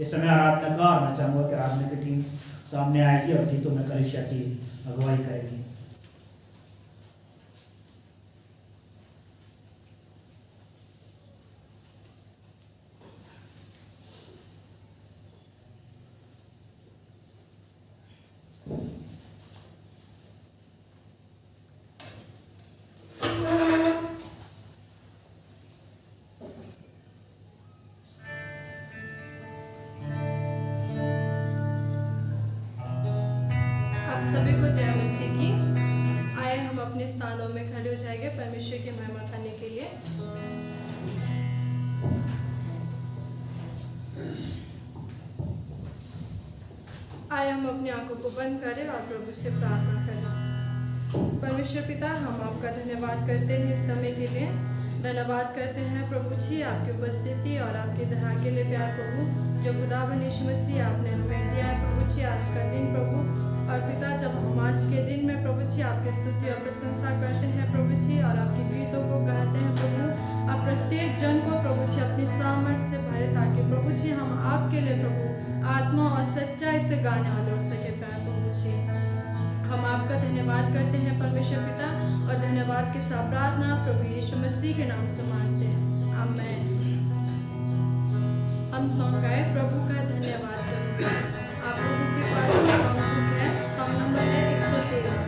इस समय आराधना का और मैं चाहूँगा कि आराधना की टीम सामने आएगी और गीतों में कलिसिया की अगुवाई करेगी। सभी को जय मसीह की। आए हम अपने स्थानों में खड़े हो जाएंगे परमेश्वर की महिमा करने के लिए। आए हम अपनी आंखों को बंद करें और प्रभु से प्रार्थना करें। परमेश्वर पिता, हम आपका धन्यवाद करते हैं इस समय के लिए। धन्यवाद करते हैं प्रभु जी आपकी उपस्थिति और आपकी दया के लिए प्यार प्रभु, जो खुदावन यीशु मसीह आपने हमें दिया है प्रभु जी आज का दिन प्रभु। और पिता, जब हम आज के दिन में प्रभु जी आपकी स्तुति और प्रशंसा करते हैं प्रभु जी और आपके गीतों को गाते हैं प्रभु, आप प्रत्येक जन को प्रभु जी अपनी सामर्थ्य से भरे, ताकि प्रभु जी हम आपके लिए प्रभु आत्मा और सच्चाई से गाने वाले हो सके प्यार प्रभु जी। हम आपका धन्यवाद करते हैं परमेश्वर पिता, और धन्यवाद के साथ प्रार्थना प्रभु यीशु मसीह के नाम से मांगते हैं, आमीन। हम सॉन्ग गाए प्रभु का धन्यवाद करूंगा। आप लोगों के पास सॉन्ग बुक है, सॉन्ग नंबर है 113।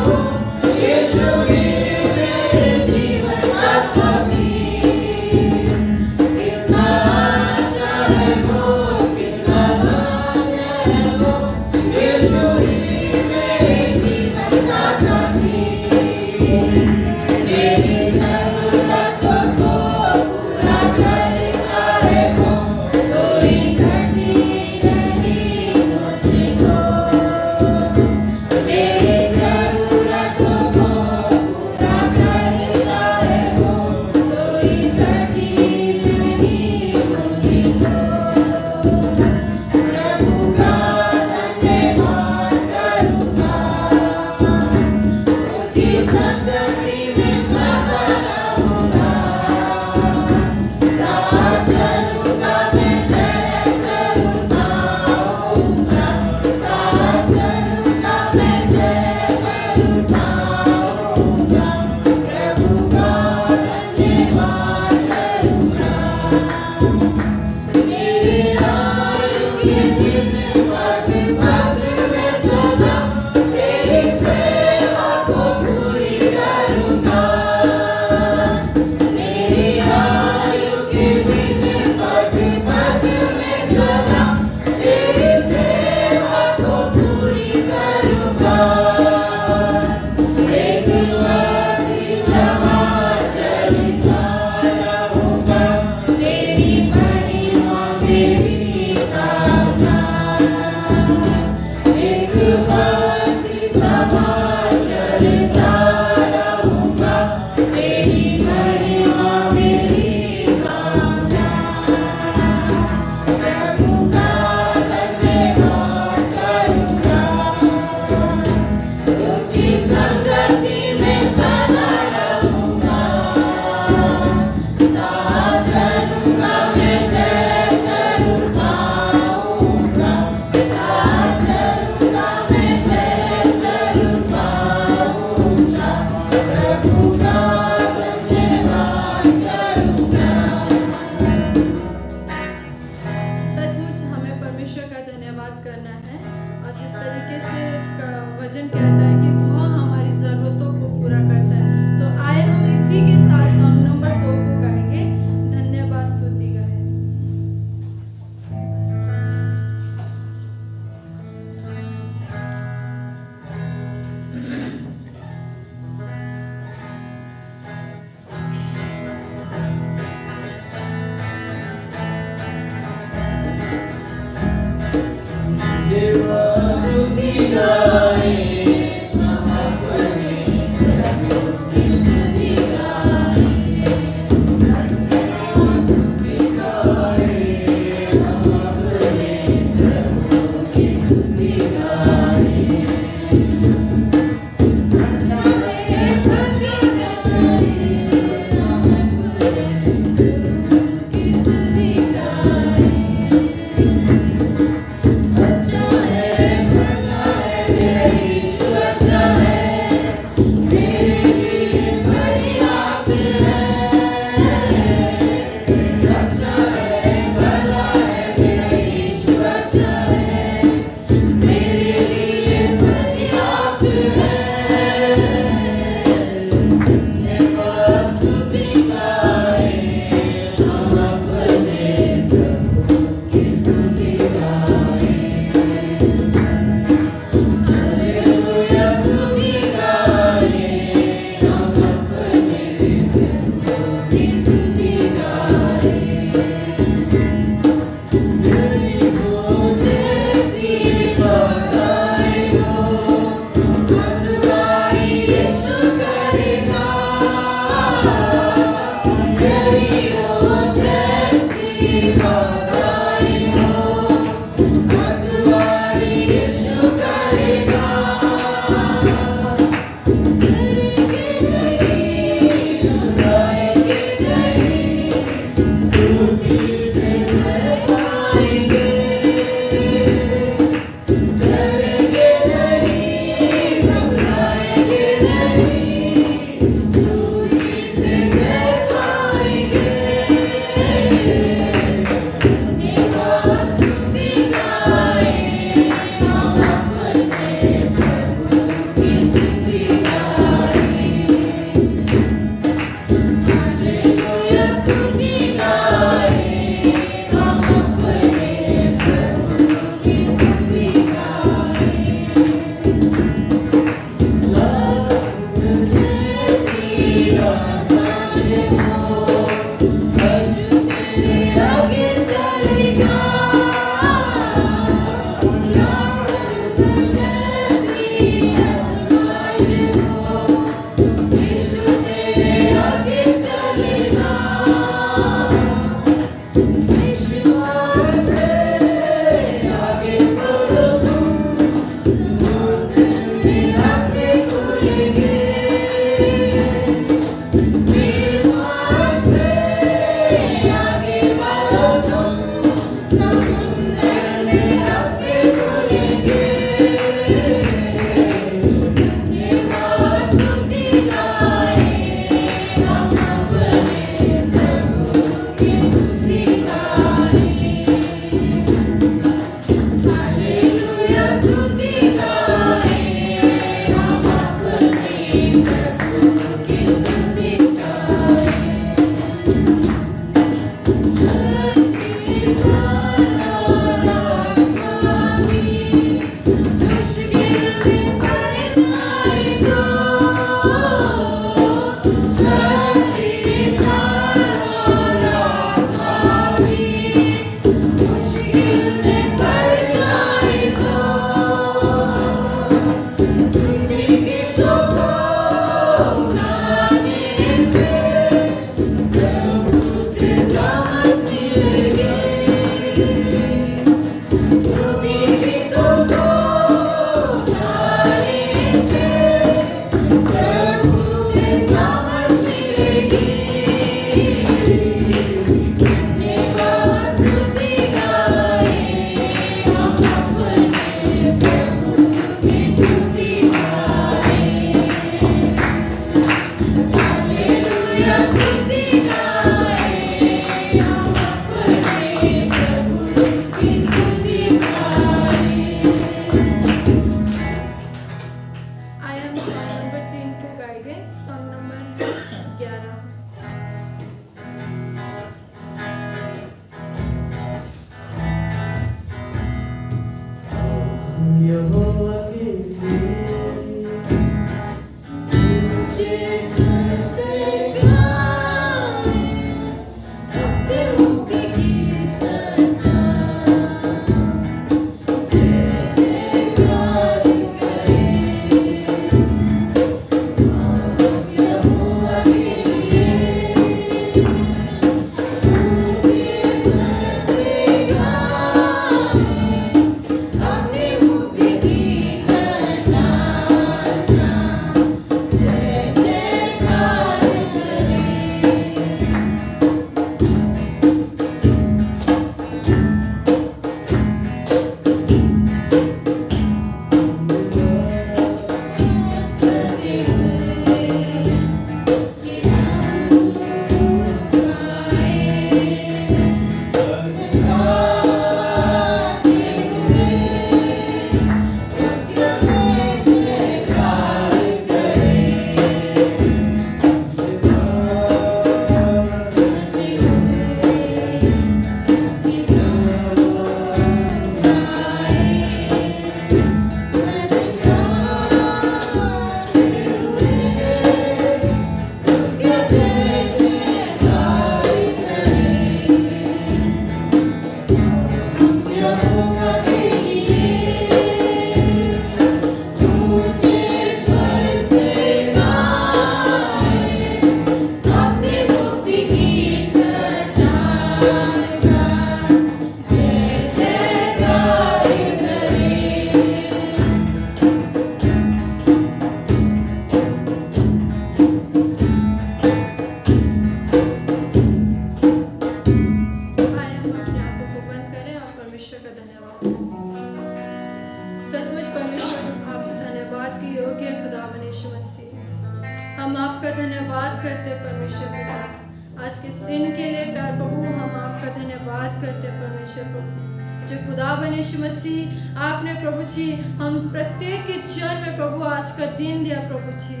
हम आपका धन्यवाद करते परमेश्वर पिता। आज के इस दिन के लिए प्यार प्रभु हम आपका धन्यवाद करते परमेश्वर प्रभु। जो खुदा बने यीशु मसीह आपने प्रभु जी हम प्रत्येक के जीवन में प्रभु आज का दिन दिया प्रभु जी,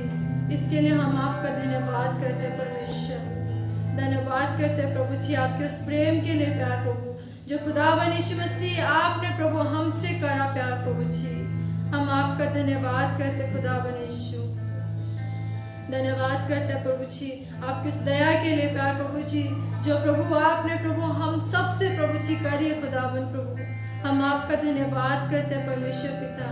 इसके लिए हम आपका धन्यवाद करते परमेश्वर। धन्यवाद करते प्रभु जी आपके उस प्रेम के लिए प्यार प्रभु, जो खुदा बने यीशु मसीह आपने प्रभु हमसे करा प्यार प्रभु जी। हम आपका धन्यवाद करते खुदा बने यीशु। धन्यवाद करते प्रभु जी आपकी उस दया के लिए प्यार प्रभु जी, जो प्रभु आपने प्रभु हम सबसे प्रभु जी करिए खुदावन प्रभु। हम आपका धन्यवाद करते परमेश्वर पिता।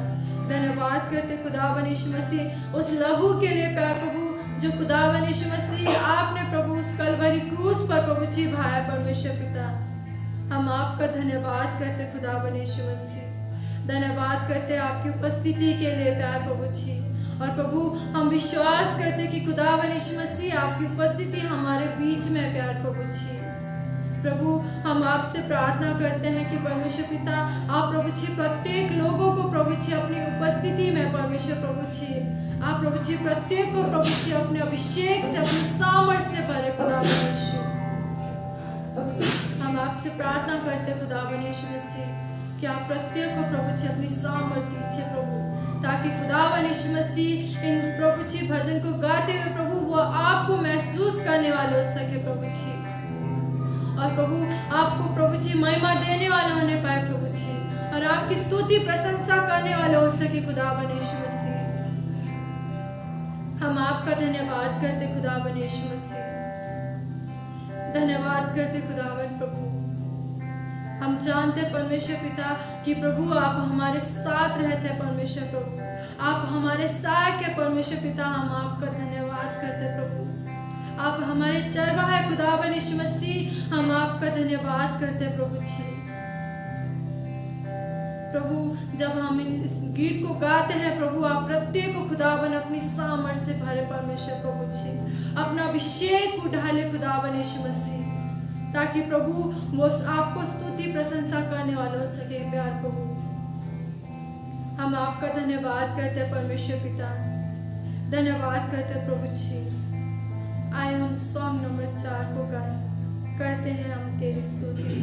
धन्यवाद करते खुदावन यीशु मसीह उस लहू के लिए प्यार प्रभु, जो खुदावन यीशु मसीह आपने प्रभु उस कलवरी क्रूस पर प्रभु जी भाया परमेश्वर पिता। हम आपका धन्यवाद करते खुदावन यीशु मसीह। धन्यवाद करते आपकी उपस्थिति के लिए प्यार प्रभु जी। और प्रभु हम विश्वास करते कि खुदावन यीशु मसीह आपकी उपस्थिति हमारे बीच में प्यार प्रभु जी। प्रभु हम आपसे प्रार्थना करते हैं कि परमेश्वर पिता आप प्रभु जी प्रत्येक लोगों को प्रभु जी अपनी उपस्थिति में परमेश्वर प्रभु जी आप प्रभु जी प्रत्येक को प्रभु जी अपने अभिषेक से अपनी सामर्थ्य से भरे खुदावन यीशु। हम आपसे प्रार्थना करते खुदावन यीशु मसीह कि आप प्रत्येक को प्रभु जी अपनी सामर्थ्य दीजिए प्रभु, ताकि खुदावन यीशु मसीह इन प्रभु जी भजन को गाते हुए प्रभु वो आपको महसूस करने वाले हो सके प्रभु जी। और प्रभु आपको प्रभु जी महिमा देने वाले होने पाए प्रभु जी, और आपकी स्तुति प्रशंसा करने वाले हो सके खुदावन यीशु मसीह। हम आपका धन्यवाद करते खुदावन यीशु मसीह। धन्यवाद करते खुदावन प्रभु। हम जानते परमेश्वर पिता कि प्रभु आप हमारे साथ रहते हैं परमेश्वर प्रभु, आप हमारे साथ के परमेश्वर पिता। हम आपका धन्यवाद करते प्रभु। आप हमारे चरवाहे खुदावन यीशु मसीह, हम आपका धन्यवाद करते प्रभु जी। प्रभु जब हम इस गीत को गाते हैं प्रभु आप प्रत्येक को खुदावन अपनी सामर्थ्य से भरे परमेश्वर प्रभु जी। अपना अभिषेक उठाले खुदावन यीशु मसीह, ताकि प्रभु वो आपको स्तुति प्रशंसा करने वाले हो सके प्यार प्रभु। हम आपका धन्यवाद करते हैं परमेश्वर पिता। धन्यवाद करते हैं प्रभु जी। आए हम सॉन्ग नंबर 4 को गाएं, करते हैं हम तेरी स्तुति।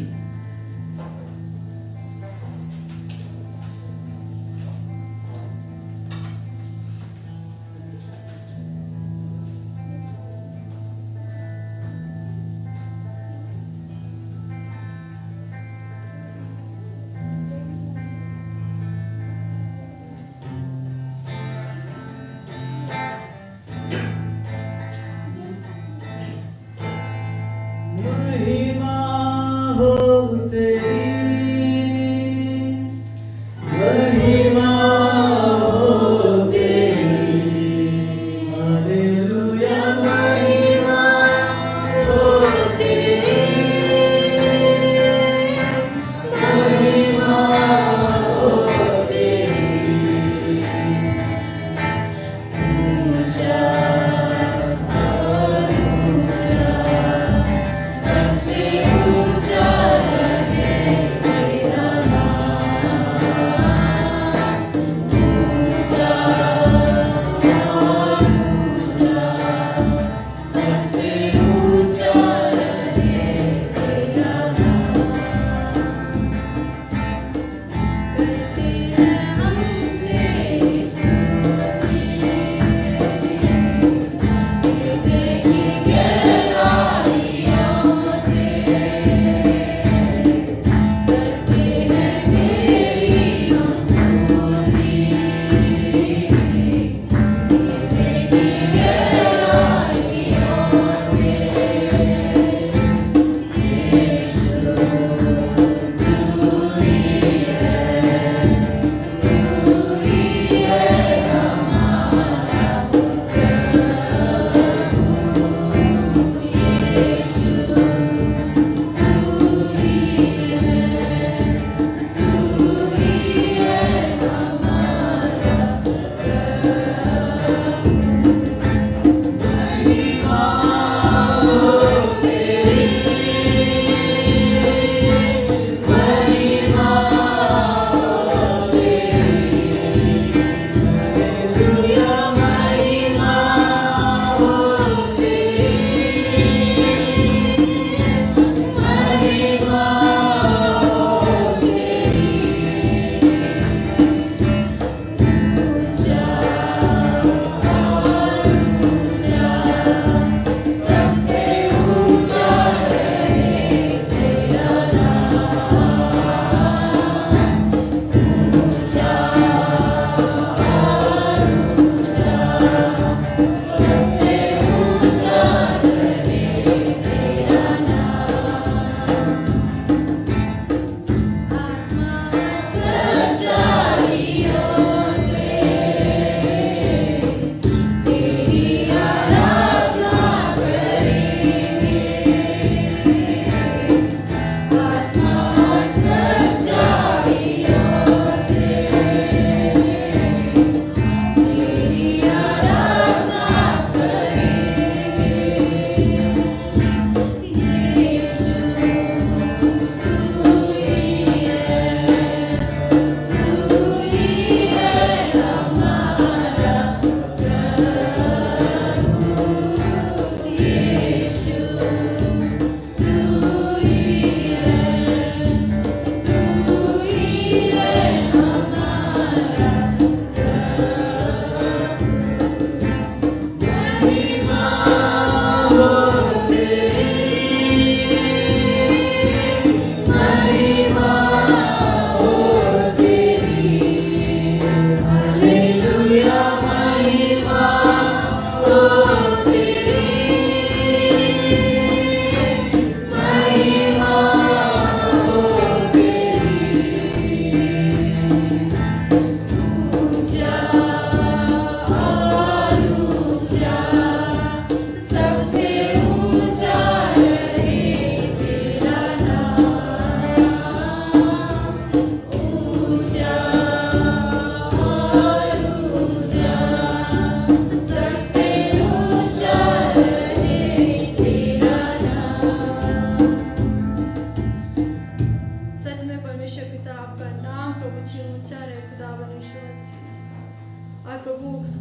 महिमा हो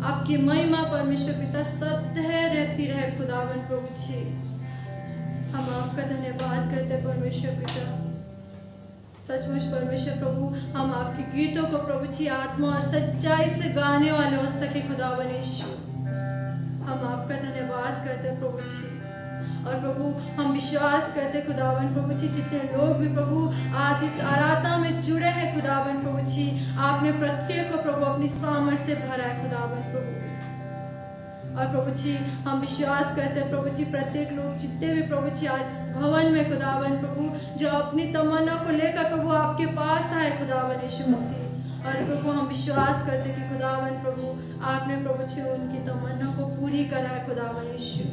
आपकी महिमा परमेश्वर पिता सदैव रहती रहे खुदावन प्रभु जी। हम आपका धन्यवाद करते हैं परमेश्वर पिता। सचमुच परमेश्वर प्रभु हम आपके गीतों को प्रभु जी आत्मा और सच्चाई से गाने वाले हो सके खुदावन यीशु। हम आपका धन्यवाद करते हैं प्रभु जी। और प्रभु हम विश्वास करते खुदावन प्रभु जी जितने लोग भी प्रभु आज इस आराधना में जुड़े हैं खुदावन प्रभु जी, आपने प्रत्येक को प्रभु अपनी सामर्थ से भरा है खुदावन प्रभु। और प्रभु जी हम विश्वास करते हैं प्रभु जी प्रत्येक लोग जितने भी प्रभु जी आज इस भवन में खुदावन प्रभु जो अपनी तमन्ना को लेकर प्रभु आपके पास आए खुदावन यीशु मसीह। और प्रभु हम विश्वास करते कि खुदावन प्रभु आपने प्रभु जी उनकी तमन्ना को पूरी करा है खुदावन यीशु।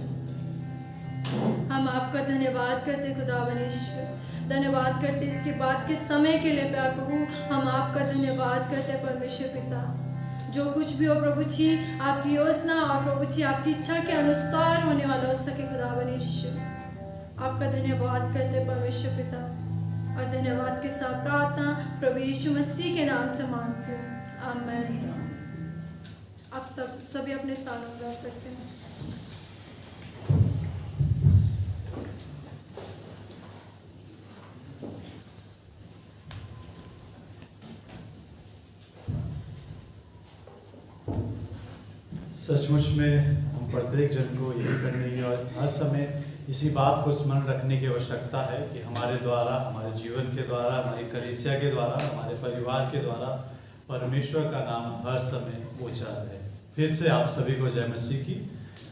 हम आपका धन्यवाद करते खुदावन यीशु, धन्यवाद करते इसके बाद के समय के लिए प्यार प्रभु। हम आपका धन्यवाद करते परमेश्वर पिता। जो कुछ भी हो प्रभु जी आपकी योजना और प्रभु जी आपकी इच्छा के अनुसार होने वाला हो सके खुदावन यीशु। आपका धन्यवाद करते परमेश्वर पिता और धन्यवाद के साथ प्रार्थना प्रभु यीशु मसीह के नाम से मांगती हूँ, आमीन। आप सभी अपने स्थानों पर बैठ सकते हैं। सचमुच में हम प्रत्येक जन को यही करने की और हर समय इसी बात को स्मरण रखने की आवश्यकता है कि हमारे द्वारा, हमारे जीवन के द्वारा, हमारी कलीसिया के द्वारा, हमारे परिवार के द्वारा परमेश्वर का नाम हर समय ऊंचा रहे। फिर से आप सभी को जय मसीह की।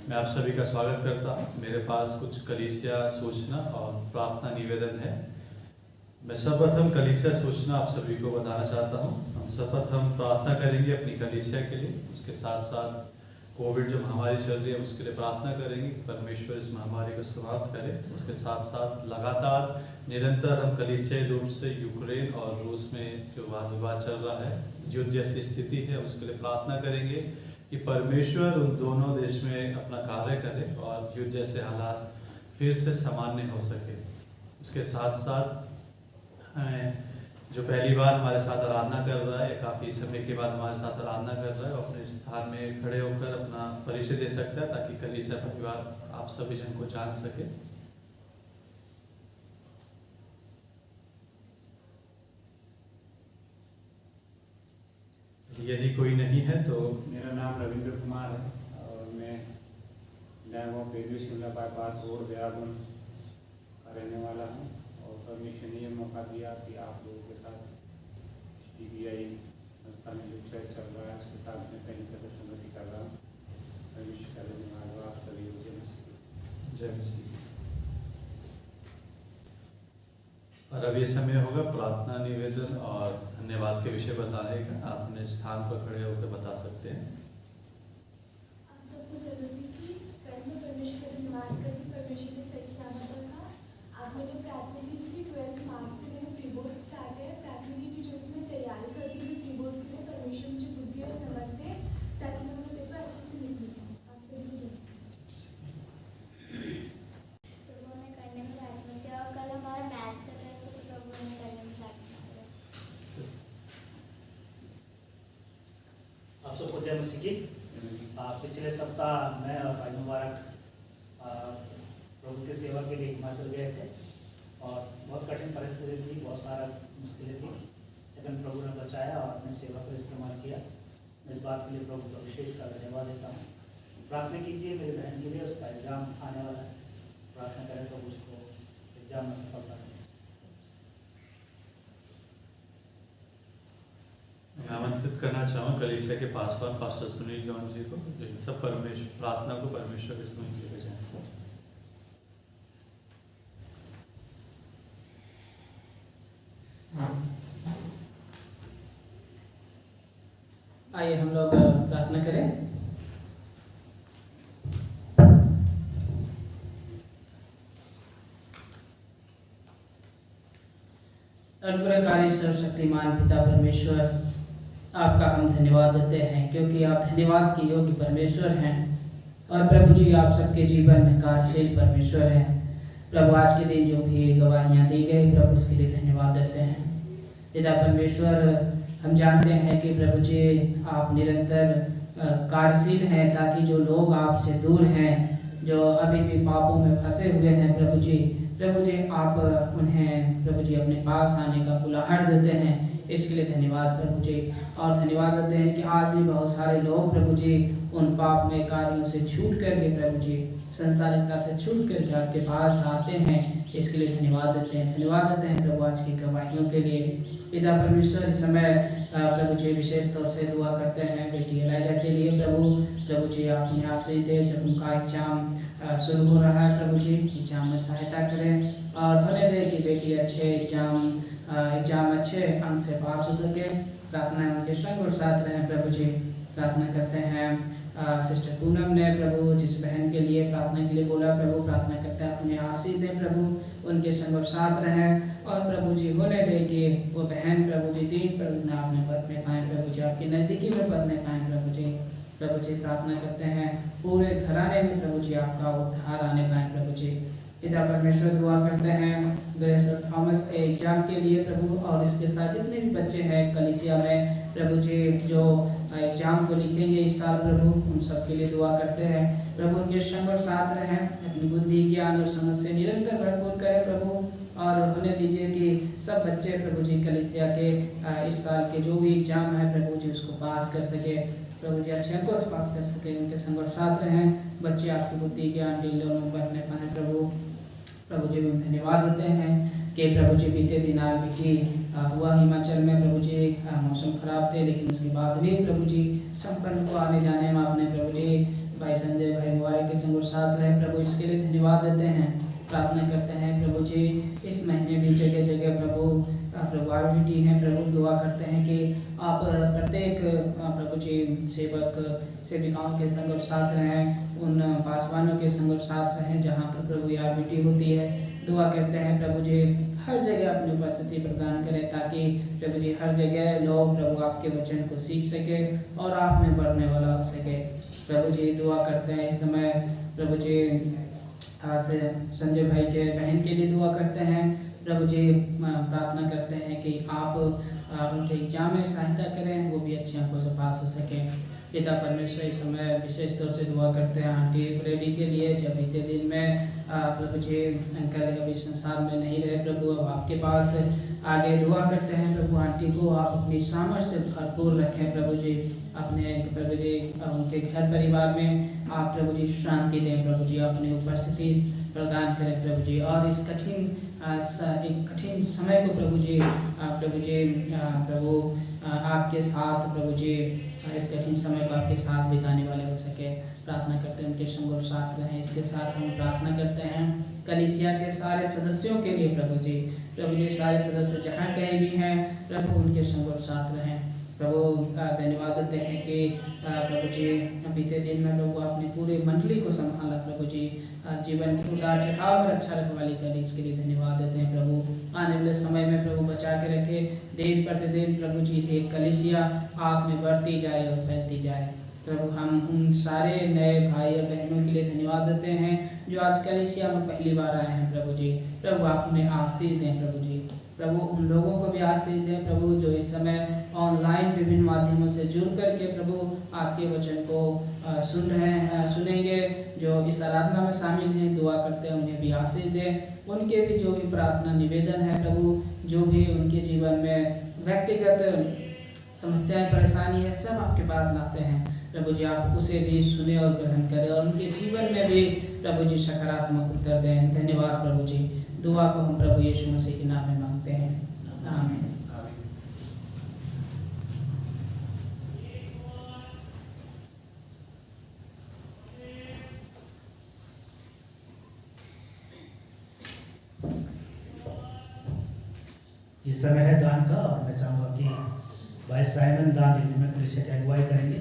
मैं आप सभी का स्वागत करता हूँ। मेरे पास कुछ कलीसिया सूचना और प्रार्थना निवेदन है। मैं सर्वप्रथम कलीसिया सूचना आप सभी को बताना चाहता हूँ। हम सर्वप्रथम प्रार्थना करेंगे अपनी कलीसिया के लिए, उसके साथ साथ कोविड जो महामारी चल रही है उसके लिए प्रार्थना करेंगे कि परमेश्वर इस महामारी को समाप्त करे। उसके साथ साथ लगातार निरंतर हम कलीसियाई रूप से यूक्रेन और रूस में जो वाद विवाद चल रहा है, युद्ध जैसी स्थिति है, उसके लिए प्रार्थना करेंगे कि परमेश्वर उन दोनों देश में अपना कार्य करे और युद्ध जैसे हालात फिर से सामान्य हो सके। उसके साथ साथ जो पहली बार हमारे साथ आराधना कर रहा है, काफ़ी समय के बाद हमारे साथ आराधना कर रहा है, वो अपने स्थान में खड़े होकर अपना परिचय दे सकता है ताकि कलीसिया परिवार आप सभी जन को जान सके। यदि कोई नहीं है तो मेरा नाम रविंद्र कुमार है और मैं dam of baby Shimla bypass road Dehradun का रहने वाला हूँ। और परमेश्वर ने ये मौका दिया कि आप लोगों के साथ TBI संस्था में जो चर्च चल रहा है उसके साथ में कहीं तरह संगति कर रहा हूँ। परमेश्वर का धन्यवाद हो। आप सभी को जय मसीह। जय मसीह। और अब ये समय होगा प्रार्थना निवेदन और धन्यवाद के विषय बताने का। आप अपने स्थान पर खड़े होकर बता सकते हैं। आप सबको जय मसीह की। पहले परमेश्वर का धन्यवाद करती, परमेश्वर ने सही सलामत रखा। आप मुझे प्रार्थना कीजिए कि 12 मार्च से मेरा प्री बोर्ड स्टार्ट है। प्रार्थना कीजिए जो कि मैं तैयारी करती हूँ प्री बोर्ड के लिए, परमेश्वर मुझे बुद्धि और समझ दे ताकि मैं अपना पेपर अच्छे से लिख लूँ। आप सभी को जय मसीह। प्रभु ने करने में लायक नहीं किया और कल हमारा मैथ्स का टेस्ट तो प्रभु ने करने में लायक नहीं किया। आप सबको जय मसीह की। पिछले सप्ताह मैं और भाई मुबारक प्रभु की सेवा के लिए हिमाचल गए थे और बहुत कठिन परिस्थिति थी, बहुत सारा मुश्किलें थी, लेकिन प्रभु ने बचाया और अपनी सेवा को इस्तेमाल किया। मैं इस बात के लिए प्रभु का विशेष का धन्यवाद देता हूँ। प्रार्थना कीजिए मेरी बहन के लिए। उसका एग्ज़ाम आने वाला है, प्रार्थना करें तो उसको एग्ज़ाम में सफलता मिले। मैं आमंत्रित करना चाहूँ कलीसिया के पासवान पास्टर सुनील जॉन जी को, जो सब परमेश्वर प्रार्थना को परमेश्वर के समक्ष से भेजें। आइए हम लोग प्रार्थना करें। अनुग्रहकारी सर्वशक्तिमान पिता परमेश्वर, आपका हम धन्यवाद देते हैं क्योंकि आप धन्यवाद के योग्य परमेश्वर हैं और प्रभु जी आप सबके जीवन में कार्यशील परमेश्वर हैं। प्रभु आज के दिन जो भी गवाहियाँ दी गई प्रभु उसके लिए धन्यवाद देते हैं। पिता परमेश्वर, हम जानते हैं कि प्रभु जी आप निरंतर कार्यशील हैं ताकि जो लोग आपसे दूर हैं, जो अभी भी पापों में फंसे हुए हैं प्रभु जी आप उन्हें प्रभु जी अपने पास आने का बुलाहट देते हैं। इसके लिए धन्यवाद प्रभु जी। और धन्यवाद देते हैं कि आज भी बहुत सारे लोग प्रभु जी उन पाप में कार्यों से छूट करके प्रभु जी संसारिकता से छूट कर आपके पास आते हैं। इसके लिए धन्यवाद देते हैं। धन्यवाद देते हैं प्रभु आज की गवाहियों के लिए। पिता परमेश्वर, इस समय प्रभु जी विशेष तौर से दुआ करते हैं बेटी एलाइजा के लिए। प्रभु जी आप उन्हें आश्रय दें। जब उनका एग्जाम शुरू हो रहा है प्रभु जी एग्जाम में सहायता करें और होने दें कि बेटी अच्छे एग्जाम अच्छे अंक से पास हो सके। प्रार्थना उनके संग और साथ रहें प्रभु जी। प्रार्थना करते हैं सिस्टर पूनम ने प्रभु जिस बहन के लिए प्रार्थना के लिए बोला प्रभु, प्रार्थना करते हैं अपने आशीष दें प्रभु, उनके संग और साथ रहें और प्रभु जी होने दें कि वो बहन प्रभु जी दीन पर अपने पद में पाएँ प्रभु जी, आपकी नज़दीकी में पद में पाएँ प्रभु जी। प्रार्थना करते हैं पूरे घराने में प्रभु जी आपका उद्धार आने पाए प्रभु जी। पिता परमेश्वर, दुआ करते हैं ग्रेस और थॉमस के एग्जाम के लिए प्रभु और इसके साथ जितने भी बच्चे हैं कलीसिया में प्रभु जी जो एग्जाम को लिखेंगे इस साल प्रभु, उन सब के लिए दुआ करते हैं प्रभु। उनके संग और साथ रहें, अपनी बुद्धि ज्ञान और समझ से निरंतर भरपूर करें प्रभु और होने दीजिए कि सब बच्चे प्रभु जी कलीसिया के इस साल के जो भी एग्जाम है प्रभु जी उसको पास कर सके प्रभु जी, अच्छे अंकों से पास कर सके। उनके संग और साथ रहें, बच्चे आपकी बुद्धि ज्ञान दिलों में बढ़ने पाए प्रभु जी। हम धन्यवाद देते हैं कि प्रभु जी बीते दिन आरबीटी हुआ हिमाचल में प्रभु जी, मौसम खराब थे लेकिन उसके बाद भी प्रभु जी संपन्न को आने जाने में आपने प्रभु जी भाई संजय भाई मुबारक के संग और साथ रहे प्रभु, इसके लिए धन्यवाद देते हैं। प्रार्थना करते हैं प्रभु जी इस महीने भी जगह जगह प्रभु आरबीटी हैं प्रभु, दुआ करते हैं कि आप प्रत्येक प्रभु जी सेवक सेविकाओं के संग और साथ रहें, उन पासवानों के संग और साथ रहें जहाँ पर प्रभु आरबीटी होती है। दुआ करते हैं प्रभु जी हर जगह अपनी उपस्थिति प्रदान करें ताकि प्रभु जी हर जगह लोग प्रभु आपके वचन को सीख सके और आप में बढ़ने वाला हो सके प्रभु जी। दुआ करते हैं इस समय प्रभु जी से संजय भाई के बहन के लिए दुआ करते हैं प्रभु जी। प्रार्थना करते हैं कि आप उनके एग्जाम में सहायता करें, वो भी अच्छे अंकों से पास हो सके। पिता परमेश्वर, इस समय विशेष तौर से दुआ करते हैं आंटी रेडी के लिए, जब बीते दिन में प्रभु जी अंकल अभी संसार में नहीं रहे प्रभु, अब आपके पास आगे दुआ करते हैं प्रभु आंटी को आप अपनी सामर्थ्य से भरपूर रखें प्रभु जी। अपने प्रभु जी उनके घर परिवार में आप प्रभु जी शांति दें प्रभु जी, अपनी उपस्थिति प्रदान करें प्रभु जी और इस कठिन समय को प्रभु जी प्रभु आपके साथ प्रभु जी इस कठिन समय को आपके साथ बिताने वाले हो सके। प्रार्थना करते हैं उनके संग और साथ रहें। इसके साथ हम प्रार्थना करते हैं कलीसिया के सारे सदस्यों के लिए प्रभु जी सारे सदस्य जहाँ कहीं भी हैं प्रभु उनके संग और साथ रहें प्रभु। धन्यवाद देते हैं कि प्रभु जी बीते दिन में प्रभु आपने पूरे मंडली को संभाला प्रभु जी, जीवन के उतार चढ़ाव में अच्छा रखवाली करी, इसके लिए धन्यवाद देते हैं प्रभु। आने वाले समय में प्रभु बचा के रखे, दिन प्रतिदिन प्रभु जी एक कलीसिया आप में बढ़ती जाए और फैलती जाए प्रभु। हम उन सारे नए भाई और बहनों के लिए धन्यवाद देते हैं जो आज कलीसिया में पहली बार आए हैं प्रभु जी। प्रभु आप उन्हें आशीष दें प्रभु जी, प्रभु उन लोगों को भी आशीष दें प्रभु जो इस समय ऑनलाइन विभिन्न माध्यमों से जुड़ करके प्रभु आपके वचन को सुन रहे हैं सुनेंगे, जो इस आराधना में शामिल हैं दुआ करते हैं उन्हें भी आशीष दें। उनके भी जो भी प्रार्थना निवेदन है प्रभु, जो भी उनके जीवन में व्यक्तिगत समस्याएं परेशानी है सब आपके पास लाते हैं प्रभु जी आप उसे भी सुने और ग्रहण करें और उनके जीवन में भी प्रभु जी सकारात्मक उत्तर दें। धन्यवाद प्रभु जी। दुआ को हम प्रभु यीशु मसीह के नाम में मांगते हैं, आमीन। ये समय है दान का और मैं चाहूँगा कि भाई साइमन दान लेने में कलीसिया की अगुवाई करेंगे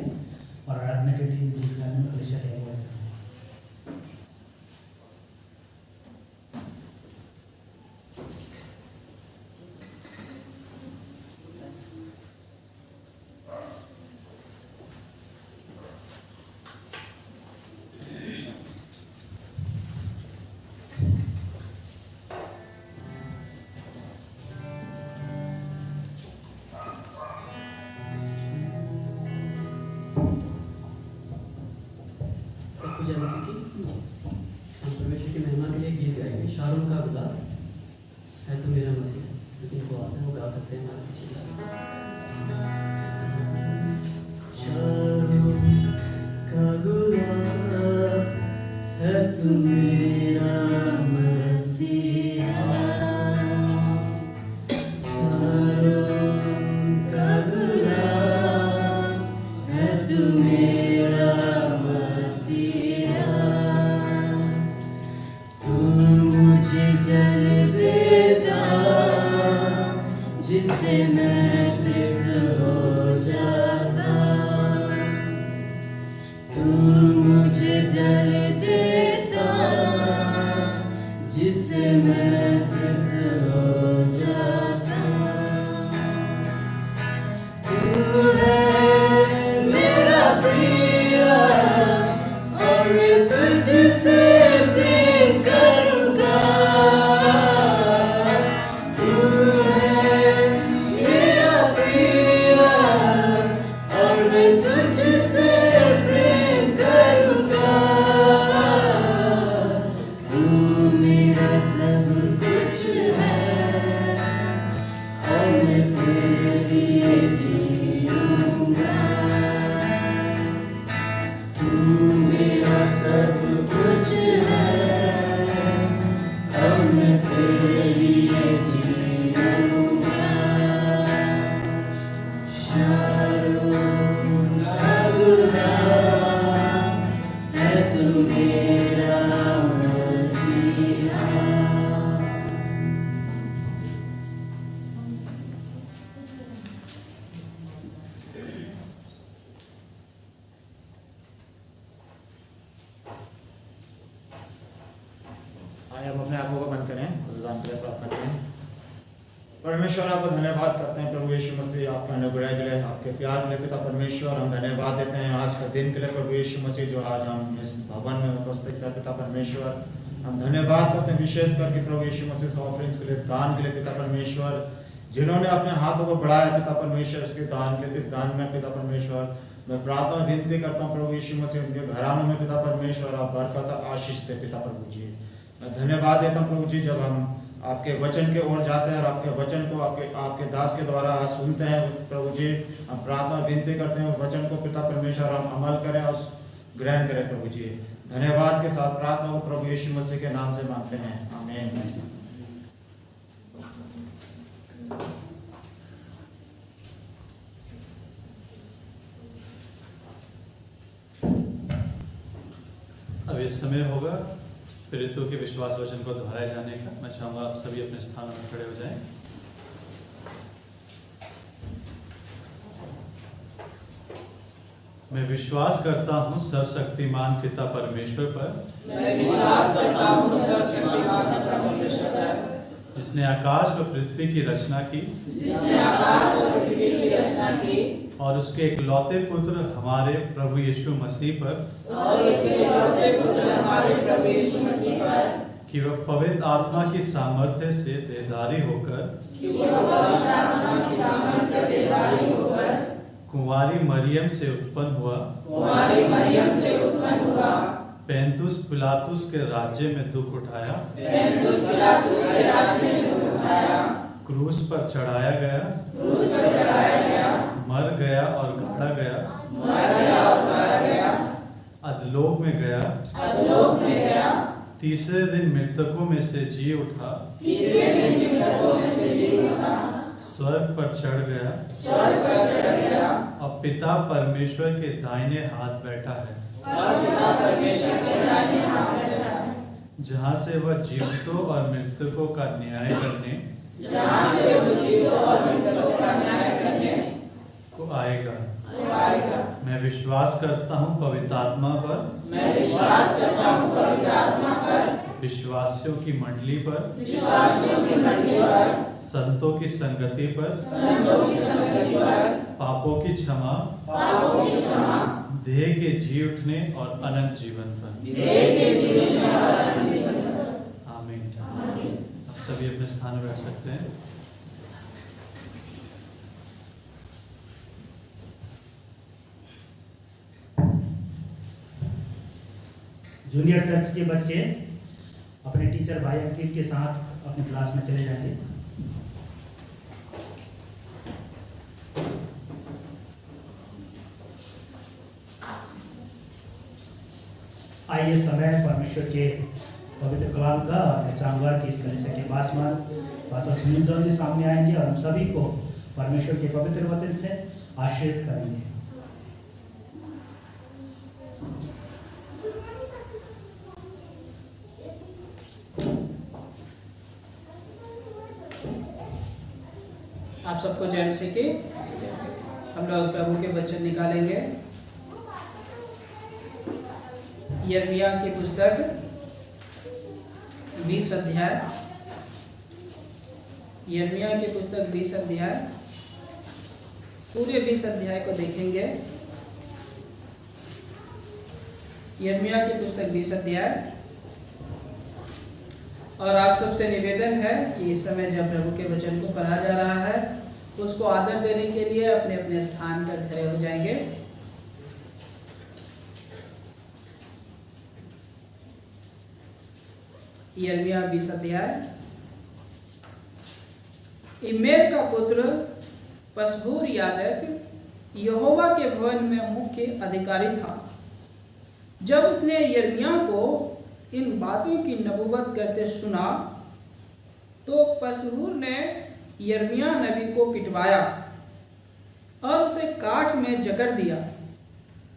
और आराधना की टीम गीत गाने में कलीसिया की अगुवाई करेंगे। परमेश्वर की महिमा के लिए गीत गाएंगे। शारोन का गुलाब है तो मेरा मसीहा, लेकिन वो आते हैं वो गा सकते हैं हमारे पीछे। शारोन का गुलाब है तू मेरा मसीहा, शारोन का गुलाब है तू मेरा जल देता जिससे मैं तृप्त हो जाता, तू मुझे जल देता जिससे मैं तृप्त हो जाता। तू है मेरा प्रिय और मैं तुझसे प्रेम करूँगा, हम अपने आंखों को बंद करें, खुदावंद के लिए प्रार्थना करें। परमेश्वर आपको धन्यवाद करते हैं प्रभु यीशु मसीह, आपका अनुग्रह के लिए, आपके प्यार के लिए पिता परमेश्वर। हम धन्यवाद देते हैं आज का दिन के लिए प्रभु यीशु मसीह, जो आज हम इस भवन में उपस्थित है पिता परमेश्वर। हम धन्यवाद करते हैं विशेष करके प्रभु यीशु मसीह ऑफरिंग्स के लिए, दान के लिए पिता परमेश्वर, जिन्होंने अपने हाथों को बढ़ाया पिता परमेश्वर इसके दान के लिए। इस दान में पिता परमेश्वर मैं प्रार्थना विनती करता हूँ प्रभु यीशु मसीह, उनके घरानों में पिता परमेश्वर आप बरकत आशीष दे पिता प्रभु जी। मैं धन्यवाद देता हूँ प्रभु जी, जब हम आपके वचन के ओर जाते हैं और आपके वचन को आपके दास के द्वारा आज सुनते हैं प्रभु जी, हम प्रार्थना विनती करते हैं वचन को पिता परमेश्वर हम अमल करें और ग्रहण करें प्रभु जी। धन्यवाद के साथ प्रार्थना को प्रभु यीशु मसीह के नाम से मांगते हैं, आमीन। अब इस समय होगा प्रेरितों के विश्वास वचन को दोहराए जाने का। मैं चाहूँगा आप सभी अपने स्थानों में खड़े हो जाएं। मैं विश्वास करता हूँ सर्वशक्तिमान पिता परमेश्वर पर, मैं विश्वास करता हूँ सर्वशक्तिमान पिता परमेश्वर पर, जिसने आकाश और पृथ्वी की रचना की, जिसने आकाश और पृथ्वी की रचना की, और उसके एकलौते पुत्र हमारे प्रभु यीशु मसीह पर, और उसके एकलौते पुत्र हमारे प्रभु यीशु मसीह पर, कि वह पवित्र आत्मा की सामर्थ्य से देहधारी होकर, कि वह पवित्र आत्मा की सामर्थ्य से देहधारी होकर कुंवारी मरियम से उत्पन्न हुआ, कुंवारी मरियम से उत्पन्न हुआ, पेंतुस पिलातुस के राज्य में दुख उठाया, पेंतुस पिलातुस के राज्य में दुख उठाया, क्रूस पर चढ़ाया गया, क्रूस पर चढ़ाया गया, मर गया और गाड़ा गया, मर गया और अधलोक में गया, तीसरे दिन मृतकों में से जी उठा, स्वर्ग पर चढ़ गया, और पिता परमेश्वर के दाहिने हाथ बैठा है, जहाँ से वह जीवितों और मृतकों का न्याय करने को आएगा। मैं विश्वास करता हूँ पवित्र आत्मा पर, विश्वासियों की मंडली पर, संतों की संगति पर, पापों की क्षमा, देह के जी उठने और अनंत जीवन पर। आमीन। आप सभी अपने स्थान में बैठ सकते हैं। जूनियर चर्च के बच्चे अपने टीचर भाई अंकित के साथ अपने क्लास में चले जाएंगे। आइए समय परमेश्वर के पवित्र कलाम का मैं चाहूँगा कि इस कलीसिया के पास सुनील जॉन जी सामने आएंगे और हम सभी को परमेश्वर के पवित्र वचन से आशीर्वाद करेंगे। आप सबको जय मसीह की। हम लोग प्रभु के वचन निकालेंगे। यिर्मयाह की पुस्तक 20 अध्याय, यिर्मयाह की पुस्तक 20 अध्याय, पूरे 20 अध्याय को देखेंगे। यिर्मयाह की पुस्तक 20 अध्याय। और आप सबसे निवेदन है कि इस समय जब प्रभु के वचन को पढ़ा जा रहा है उसको आदर देने के लिए अपने अपने स्थान पर खड़े हो जाएंगे। यिर्मयाह 20 अध्याय। इमेर का पुत्र पसहूर याजक यहोवा के भवन में मुख्य अधिकारी था। जब उसने यिर्मयाह को इन बातों की नबूवत करते सुना तो पसहूर ने यिर्मयाह नबी को पिटवाया और उसे काठ में जकड़ दिया,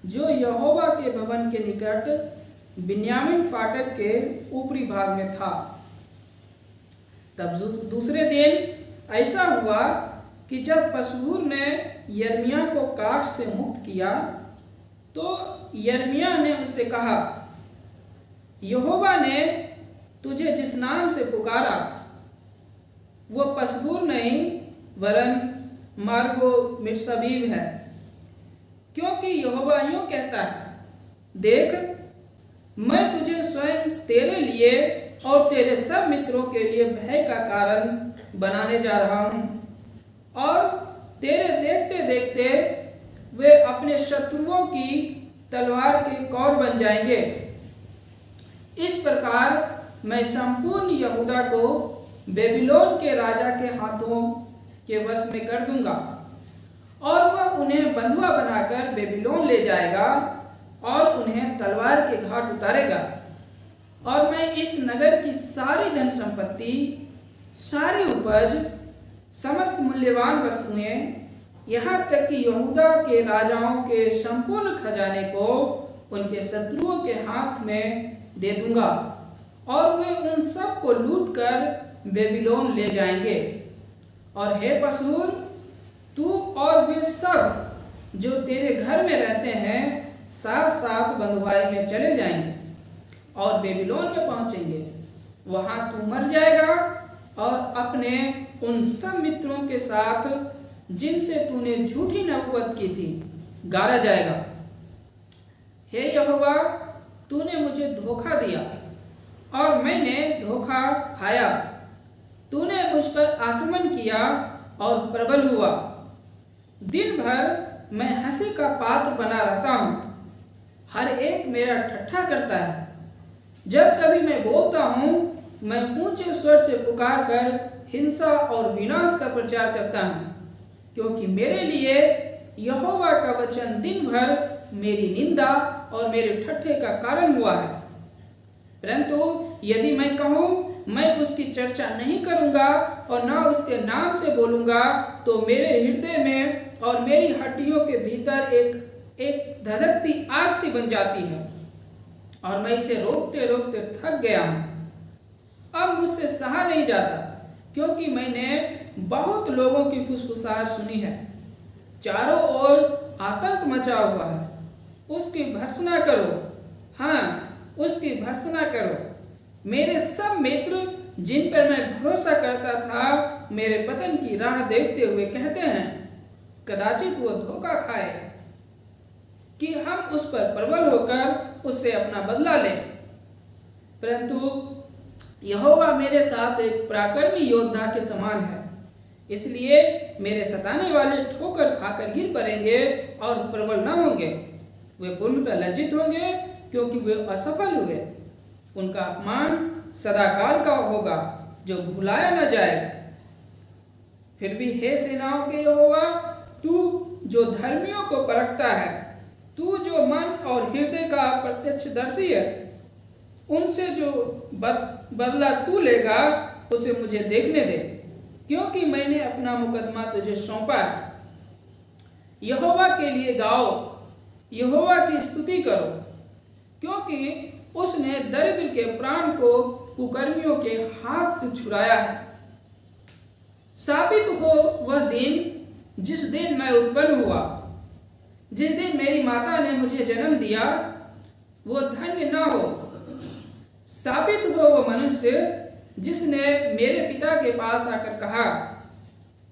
जो यहोवा के भवन के निकट बिन्यामीन फाटक के ऊपरी भाग में था। तब दूसरे दिन ऐसा हुआ कि जब पसहूर ने यिर्मयाह को काठ से मुक्त किया तो यिर्मयाह ने उससे कहा, यहोवा ने तुझे जिस नाम से पुकारा वो पसहूर नहीं वरन मार्गो मित्सबीब है, क्योंकि यहोवा यूं कहता है, देख मैं तुझे स्वयं तेरे लिए और तेरे सब मित्रों के लिए भय का कारण बनाने जा रहा हूं, और तेरे देखते देखते वे अपने शत्रुओं की तलवार के कौर बन जाएंगे। इस प्रकार मैं संपूर्ण यहूदा को बेबीलोन के राजा के हाथों के वश में कर दूंगा, और वह उन्हें बंधुआ बनाकर बेबीलोन ले जाएगा और उन्हें तलवार के घाट उतारेगा। और मैं इस नगर की सारी धन संपत्ति, सारी उपज, समस्त मूल्यवान वस्तुएं, यहाँ तक कि यहूदा के राजाओं के संपूर्ण खजाने को उनके शत्रुओं के हाथ में दे दूंगा, और वे उन सब को लूट कर बेबीलोन ले जाएंगे। और हे पसहूर, तू और वे सब जो तेरे घर में रहते हैं साथ साथ बंधुआई में चले जाएंगे और बेबीलोन में पहुंचेंगे। वहां तू मर जाएगा और अपने उन सब मित्रों के साथ जिनसे तूने झूठी नबूवत की थी गाड़ा जाएगा। हे यहोवा, तूने मुझे धोखा दिया और मैंने धोखा खाया। तूने मुझ पर आक्रमण किया और प्रबल हुआ। दिन भर मैं हंसी का पात्र बना रहता हूँ, हर एक मेरा ठट्ठा करता है। जब कभी मैं बोलता हूँ, मैं ऊंचे स्वर से पुकार कर हिंसा और विनाश का प्रचार करता हूँ, क्योंकि मेरे लिए यहोवा का वचन दिन भर मेरी निंदा और मेरे ठट्ठे का कारण हुआ है। परंतु यदि मैं कहूँ मैं उसकी चर्चा नहीं करूँगा और ना उसके नाम से बोलूँगा, तो मेरे हृदय में और मेरी हड्डियों के भीतर एक धधकती आग सी बन जाती है और मैं इसे रोकते रोकते थक गया हूँ। अब मुझसे सहा नहीं जाता, क्योंकि मैंने बहुत लोगों की फुसफुसाहट सुनी है। चारों ओर आतंक मचा हुआ है। उसकी भर्त्सना करो, हाँ उसकी भर्त्सना करो। मेरे सब मित्र जिन पर मैं भरोसा करता था, मेरे पतन की राह देखते हुए कहते हैं, कदाचित वो धोखा खाए कि हम उस पर प्रबल होकर उससे अपना बदला लें। परंतु यहोवा मेरे साथ एक पराक्रमी योद्धा के समान है, इसलिए मेरे सताने वाले ठोकर खाकर गिर पड़ेंगे और प्रबल न होंगे। वे पूर्णतः लज्जित होंगे, क्योंकि वे असफल हुए। उनका अपमान सदाकाल का होगा, जो भुलाया न जाएगा। फिर भी हे सेनाओं के यहोवा, तू जो धर्मियों को परखता है, तू जो मन और हृदय का प्रत्यक्षदर्शी है, उनसे जो बदला तू लेगा उसे मुझे देखने दे, क्योंकि मैंने अपना मुकदमा तुझे सौंपा है। यहोवा के लिए गाओ, यहोवा की स्तुति करो, क्योंकि उसने दरिद्र के प्राण को कुकर्मियों के हाथ से छुड़ाया है। साबित हो वह दिन जिस दिन मैं उत्पन्न हुआ, जिस दिन मेरी माता ने मुझे जन्म दिया, वो धन्य न हो। साबित हो वो मनुष्य जिसने मेरे पिता के पास आकर कहा,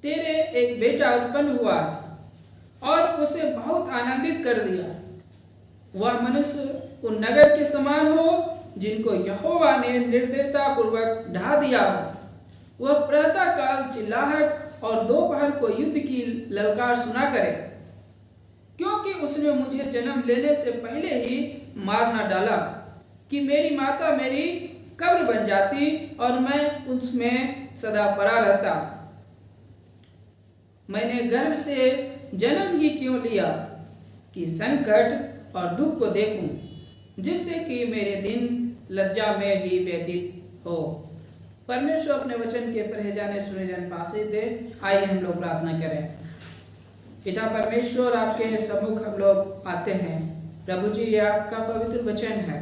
तेरे एक बेटा उत्पन्न हुआ, और उसे बहुत आनंदित कर दिया। वह मनुष्य उन नगर के समान हो जिनको यहोवा ने निर्दयता पूर्वक ढा दिया हो। वह प्रातः काल चिल्लाहट और दोपहर को युद्ध की ललकार सुना करे, क्योंकि उसने मुझे जन्म लेने से पहले ही मार न डाला कि मेरी माता मेरी कब्र बन जाती और मैं उसमें सदा पड़ा रहता। मैंने गर्भ से जन्म ही क्यों लिया कि संकट और दुख को देखूं, जिससे कि मेरे दिन लज्जा में ही व्यतीत हो। परमेश्वर अपने वचन के पढ़े जाने सुने जाने पासे दे। आइए हम लोग प्रार्थना करें। पिता परमेश्वर, आपके सम्मुख हम लोग आते हैं। प्रभु जी, ये आपका पवित्र वचन है।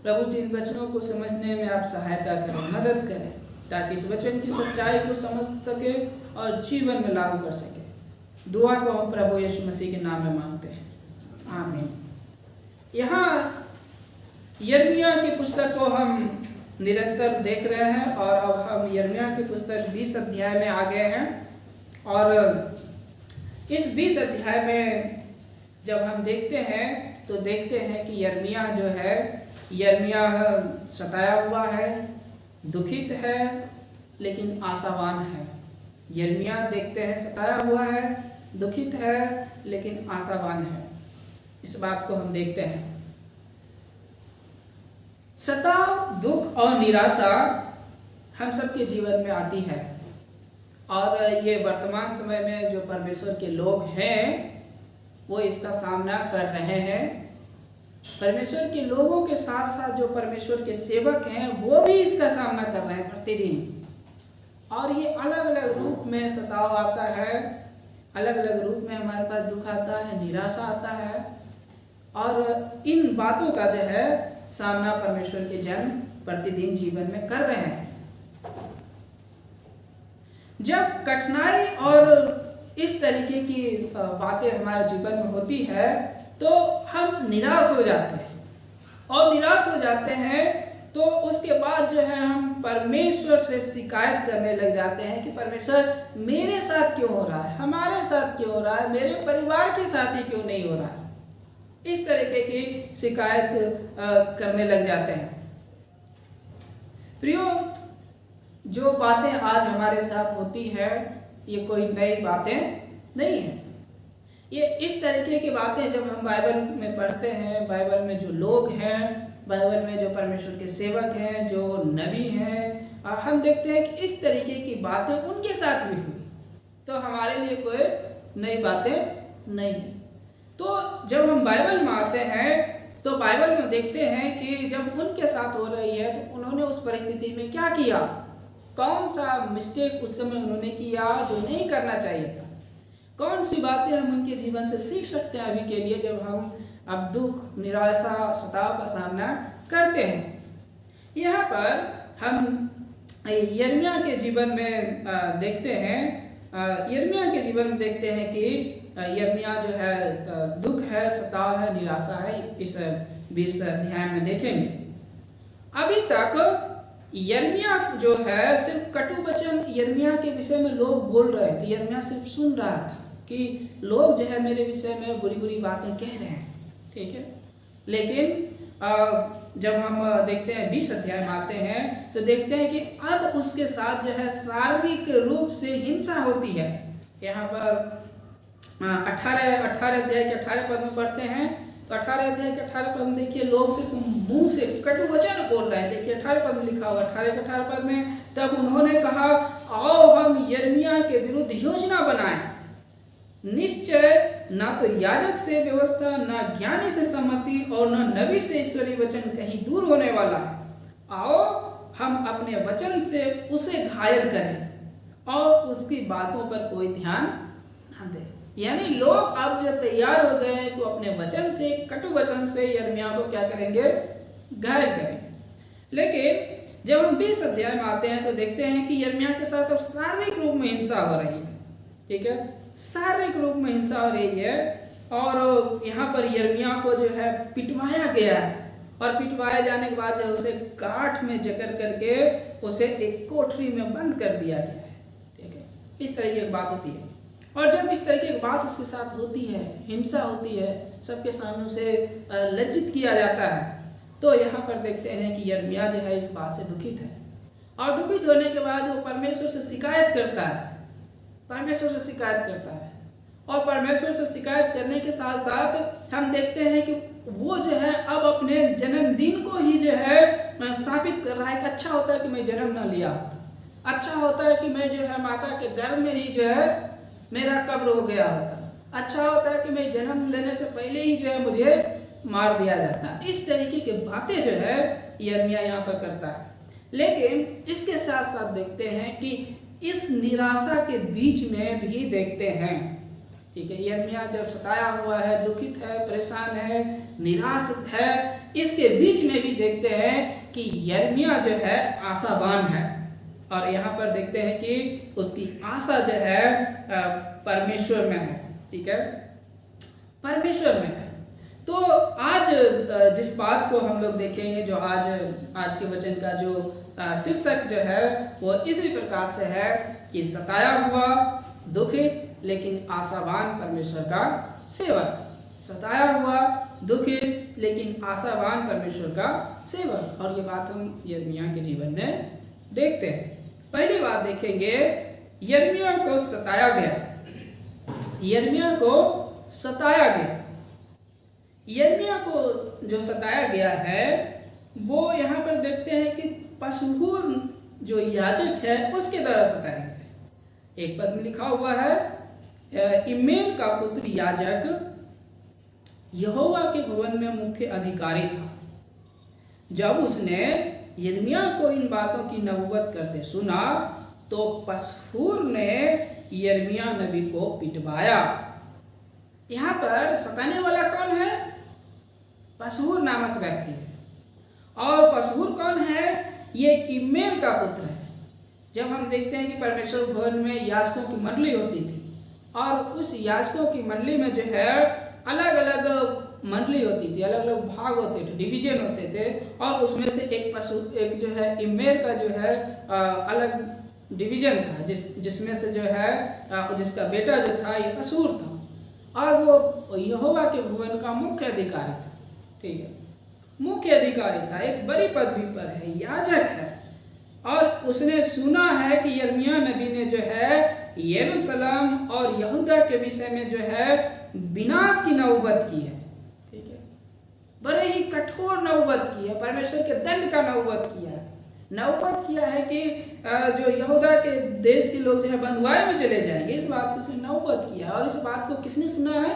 प्रभु जी, इन वचनों को समझने में आप सहायता करें, मदद करें, ताकि इस वचन की सच्चाई को समझ सके और जीवन में लागू कर सके। दुआ को हम प्रभु यीशु मसीह के नाम में मांगते हैं, आमीन। यहाँ यिर्मयाह की पुस्तक को हम निरंतर देख रहे हैं और अब हम यिर्मयाह की पुस्तक 20 अध्याय में आ गए हैं। और इस 20 अध्याय में जब हम देखते हैं तो देखते हैं कि यिर्मयाह जो है, यिर्मयाह सताया हुआ है, दुखित है, लेकिन आशावान है। यिर्मयाह देखते हैं सताया हुआ है, दुखित है, लेकिन आशावान है। इस बात को हम देखते हैं। सताव, दुख और निराशा हम सबके जीवन में आती है, और ये वर्तमान समय में जो परमेश्वर के लोग हैं वो इसका सामना कर रहे हैं। परमेश्वर के लोगों के साथ साथ जो परमेश्वर के सेवक हैं वो भी इसका सामना कर रहे हैं प्रतिदिन। और ये अलग अलग रूप में सताव आता है, अलग अलग रूप में हमारे पास दुख आता है, निराशा आता है, और इन बातों का जो है सामना परमेश्वर के जन प्रतिदिन जीवन में कर रहे हैं। जब कठिनाई और इस तरीके की बातें हमारे जीवन में होती है तो हम निराश हो जाते हैं, और निराश हो जाते हैं तो उसके बाद जो है हम परमेश्वर से शिकायत करने लग जाते हैं कि परमेश्वर मेरे साथ क्यों हो रहा है, हमारे साथ क्यों हो रहा है, मेरे परिवार के साथ ही क्यों नहीं हो रहा है। इस तरीके की शिकायत करने लग जाते हैं। प्रियो, जो बातें आज हमारे साथ होती है ये कोई नई बातें नहीं है। ये इस तरीके की बातें जब हम बाइबल में पढ़ते हैं, बाइबल में जो लोग हैं, बाइबल में जो परमेश्वर के सेवक हैं, जो नबी हैं, हम देखते हैं कि इस तरीके की बातें उनके साथ भी हुई, तो हमारे लिए कोई नई बातें नहीं है। तो जब हम बाइबल में आते हैं तो बाइबल में देखते हैं कि जब उनके साथ हो रही है तो उन्होंने उस परिस्थिति में क्या किया, कौन सा मिस्टेक उस समय उन्होंने किया जो नहीं करना चाहिए था, कौन सी बातें हम उनके जीवन से सीख सकते हैं अभी के लिए जब हम अब दुख, निराशा, सताव का सामना करते हैं। यहाँ पर हम यिर्मयाह के जीवन में देखते हैं, यिर्मयाह के जीवन में देखते हैं कि यिर्मयाह जो है दुख है, सताव है, निराशा है, इस 20 अध्याय में देखेंगे। अभी तक यिर्मयाह जो है सिर्फ कटु वचन यिर्मयाह के विषय में लोग बोल रहे थे, यिर्मयाह सिर्फ सुन रहा था कि लोग जो है मेरे विषय में बुरी बुरी बातें कह रहे हैं, ठीक है। लेकिन जब हम देखते हैं 20 अध्याय में आते हैं तो देखते हैं कि अब उसके साथ जो है शारीरिक रूप से हिंसा होती है। यहाँ पर 18 अध्याय के 18 पद में पढ़ते हैं, तो 18 अध्याय के 18 पद में देखिए लोग सिर्फ मुंह से कटु वचन बोल रहे हैं। देखिए 18 पद में लिखा हुआ, 18 के 18 पद में, तब उन्होंने कहा आओ हम यिर्मयाह के विरुद्ध योजना बनाएं, निश्चय ना तो याजक से व्यवस्था, ना ज्ञानी से सम्मति और ना नबी से ईश्वरीय वचन कहीं दूर होने वाला है। आओ हम अपने वचन से उसे घायल करें और उसकी बातों पर कोई ध्यान न दे। यानी लोग अब जब तैयार हो गए हैं तो अपने वचन से, कटु वचन से यिर्मयाह को क्या करेंगे, घायल करेंगे। लेकिन जब हम 20 अध्याय में आते हैं तो देखते हैं कि यिर्मयाह के साथ अब शारीरिक रूप में हिंसा हो रही है, ठीक है, शारीरिक रूप में हिंसा हो रही है। और यहाँ पर यिर्मयाह को जो है पिटवाया गया है, और पिटवाए जाने के बाद जो उसे काठ में जकड़ करके उसे एक कोठरी में बंद कर दिया गया है, ठीक है। इस तरह की एक बात होती है। और जब इस तरह की एक बात उसके साथ होती है, हिंसा होती है, सबके सामने उसे लज्जित किया जाता है, तो यहाँ पर देखते हैं कि यिर्मयाह जो है इस बात से दुखित है। और दुखित होने के बाद वो परमेश्वर से शिकायत करता है, परमेश्वर से शिकायत करता है। और परमेश्वर से शिकायत करने के साथ साथ हम देखते हैं कि वो जो है अब अपने जन्मदिन को ही जो है साबित कर रहा है कि अच्छा होता है कि मैं जन्म न लिया, अच्छा होता है कि मैं जो है माता के गर्भ में ही जो है मेरा कब्र हो गया होता, अच्छा होता है कि मैं जन्म लेने से पहले ही जो है मुझे मार दिया जाता। इस तरीके की बातें जो है यिर्मयाह यहाँ पर करता है। लेकिन इसके साथ साथ देखते हैं कि इस निराशा के बीच में भी देखते हैं, ठीक है, यिर्मयाह जब सताया हुआ है, दुखित है, परेशान है, निराश है, इसके बीच में भी देखते हैं कि यिर्मयाह जो है आशावान है। और यहाँ पर देखते हैं कि उसकी आशा जो है परमेश्वर में है, ठीक है, परमेश्वर में है। तो आज जिस बात को हम लोग देखेंगे, जो आज के वचन का जो शीर्षक जो है वो इसी प्रकार से है कि सताया हुआ, दुखित लेकिन आशावान परमेश्वर का सेवक। सताया हुआ, दुखित लेकिन आशावान परमेश्वर का सेवक। और ये बात हम यिर्मयाह के जीवन में देखते हैं। पहली बात देखेंगे, यिर्मयाह को सताया गया, यिर्मयाह को सताया गया। यिर्मयाह को जो सताया गया है वो यहाँ पर देखते हैं कि पसहूर जो याजक है उसके द्वारा सताया गया। एक पद में लिखा हुआ है, इम्मेर का पुत्र याजक यहोवा के भवन में मुख्य अधिकारी था। जब उसने यिर्मयाह को इन बातों की नबूवत करते सुना तो पसहूर ने यिर्मयाह नबी को पिटवाया। यहाँ पर सताने वाला कौन है? पसहूर नामक व्यक्ति है। और पसहूर कौन है? ये इम्मेर का पुत्र है। जब हम देखते हैं कि परमेश्वर भवन में याजकों की मंडली होती थी और उस याजकों की मंडली में जो है अलग अलग मंडली होती थी, अलग अलग भाग होते थे, डिवीजन होते थे, और उसमें से एक जो है इम्मेर का जो है अलग डिवीजन था, जिसमें से जो है जिसका बेटा जो था ये पसहूर था और वो यहोवा के भवन का मुख्य अधिकारी था, ठीक है, मुख्य अधिकारी था, एक बड़ी पदवी पर है, याजक है। और उसने सुना है कि यिर्मयाह नबी ने जो है यरूशलेम और यहूदा के विषय में जो है विनाश की नौबत की है, ठीक है, बड़े ही कठोर नौबत की है, परमेश्वर के दंड का नौबत किया है, नौबत किया है कि जो यहूदा के देश के लोग जो है बंधुआई में चले जाएंगे, इस बात को उसने नौबत किया। और इस बात को किसने सुना है?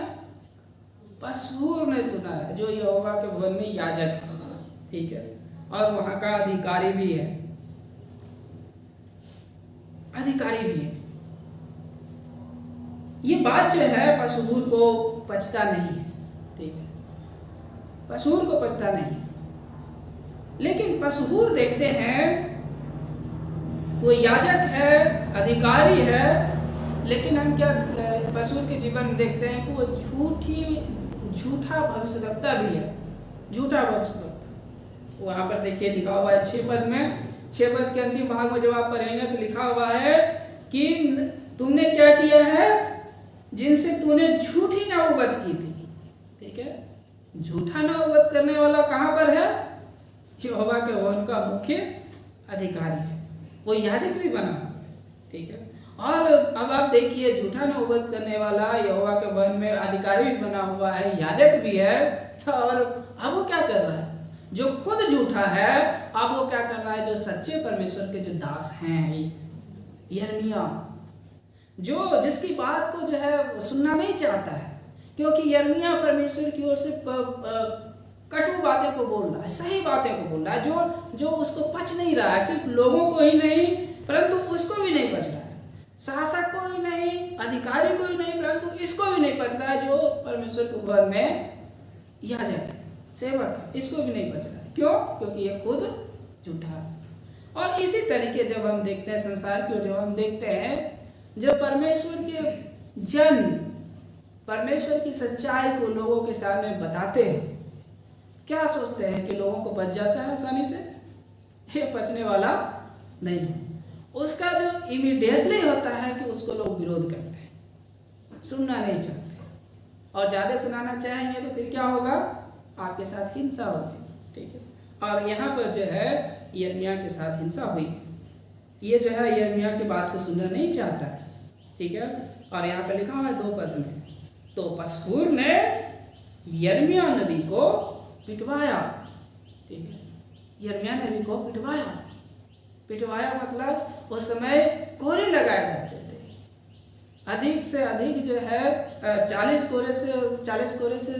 पशूर ने सुना है, जो यहोवा के भवन में याजक है, ठीक है, और वहां का अधिकारी भी है, अधिकारी भी है। ये बात जो है पशूर को पचता नहीं है, ठीक है, पशूर को पचता नहीं है। लेकिन पशूर देखते हैं वो याजक है, अधिकारी है, लेकिन हम क्या पशूर के जीवन में देखते हैं कि वो झूठा भविष्यवक्ता भी है, झूठा भविष्यवक्ता। वहां पर देखिए लिखा हुआ है 6 पद में, 6 पद के अंतिम भाग में जब आप पढ़ेंगे तो लिखा हुआ है कि तुमने क्या किया है, जिनसे तूने झूठी नबूवत की थी, ठीक है। झूठा नबूवत करने वाला कहां पर है, यहोवा के भवन का मुख्य अधिकारी है, वो याजक भी बना, ठीक है। और अब आप देखिए झूठा नबूवत करने वाला यहोवा के भवन में अधिकारी भी बना हुआ है, याजक भी है, और अब वो क्या कर रहा है, जो खुद झूठा है, अब वो क्या कर रहा है, जो सच्चे परमेश्वर के जो दास हैं, यिर्मयाह, जो जिसकी बात को जो है सुनना नहीं चाहता है, क्योंकि यिर्मयाह परमेश्वर की ओर से कटु बातें को बोल रहा है, सही बातें को बोल रहा है, जो उसको पच नहीं रहा है, सिर्फ लोगों को ही नहीं परंतु उसको भी नहीं पच रहा है, शासक को ही नहीं, अधिकारी को ही नहीं, परंतु इसको भी नहीं पच रहा है, जो परमेश्वर के भवन में याजक है, सेवक है, इसको भी नहीं पच रहा है। क्यों? क्योंकि ये खुद झूठा है। और इसी तरीके जब हम देखते हैं संसार की ओर, जब हम देखते हैं जब परमेश्वर के जन परमेश्वर की सच्चाई को लोगों के सामने बताते हैं, क्या सोचते हैं कि लोगों को बच जाता है आसानी से? ये बचने वाला नहीं है। उसका जो इमीडिएटली होता है कि उसको लोग विरोध करते हैं, सुनना नहीं चाहते, और ज़्यादा सुनाना चाहेंगे तो फिर क्या होगा, आपके साथ हिंसा होगी, ठीक है। और यहाँ पर जो है यिर्मयाह के साथ हिंसा हुई, ये जो है यिर्मयाह की बात को सुनना नहीं चाहता है, ठीक है। और यहाँ पर लिखा हुआ है 2 पद में, तो पशूर ने यिर्मयाह नबी को पिटवाया, ठीक है, यिर्मयाह नबी को पिटवाया। पिटवाया मतलब उस समय कोरे लगाए जाते थे, अधिक से अधिक जो है 40 कोरे से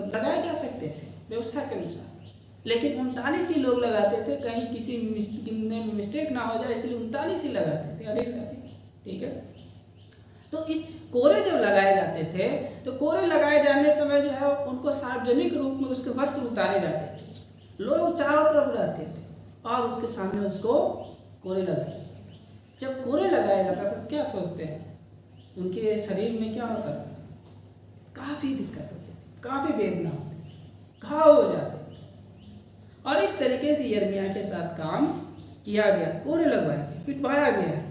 लगाए जा सकते थे व्यवस्था के अनुसार, लेकिन 39 ही लोग लगाते थे, कहीं किसी गिनने में मिस्टेक ना हो जाए, इसलिए 39 ही लगाते थे, अधिक से अधिक, ठीक है। तो इस कोरे जब लगाए जाते थे, तो कोरे लगाए जाने समय जो है उनको सार्वजनिक रूप में उसके वस्त्र उतारे जाते थे, लोग चारों तरफ रहते थे और उसके सामने उसको कोरे लगाए जाते थे। जब कोरे लगाया जाता था तो क्या सोचते हैं, उनके शरीर में क्या होता था, काफ़ी दिक्कत होती थी, काफ़ी वेदना होती, घाव हो जाते। और इस तरीके से यिर्मयाह के साथ काम किया गया, कोरे लगवाए गए, पिटवाया गया।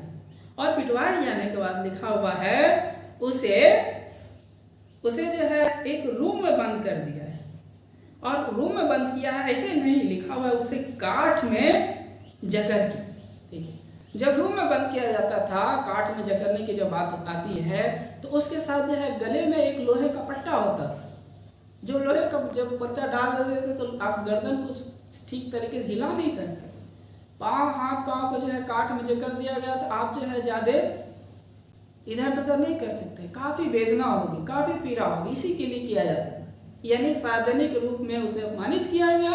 और पिटवाए जाने के बाद लिखा हुआ है उसे जो है एक रूम में बंद कर दिया है, और रूम में बंद किया है ऐसे नहीं, लिखा हुआ है उसे काठ में जकड़ के, ठीक है। जब रूम में बंद किया जाता था, काठ में जकड़ने की जब बात आती है तो उसके साथ जो है गले में एक लोहे का पट्टा होता था, जो लोहे का जब पट्टा डाल देते थे तो आप गर्दन को ठीक तरीके से हिला नहीं सकते, हाथ पाँव को जो है काट में जकड़ दिया गया तो आप जो है ज़्यादा इधर से उधर नहीं कर सकते, काफ़ी वेदना होगी, काफ़ी पीड़ा होगी, इसी के लिए किया जाता है। यानी सार्वजनिक रूप में उसे अपमानित किया गया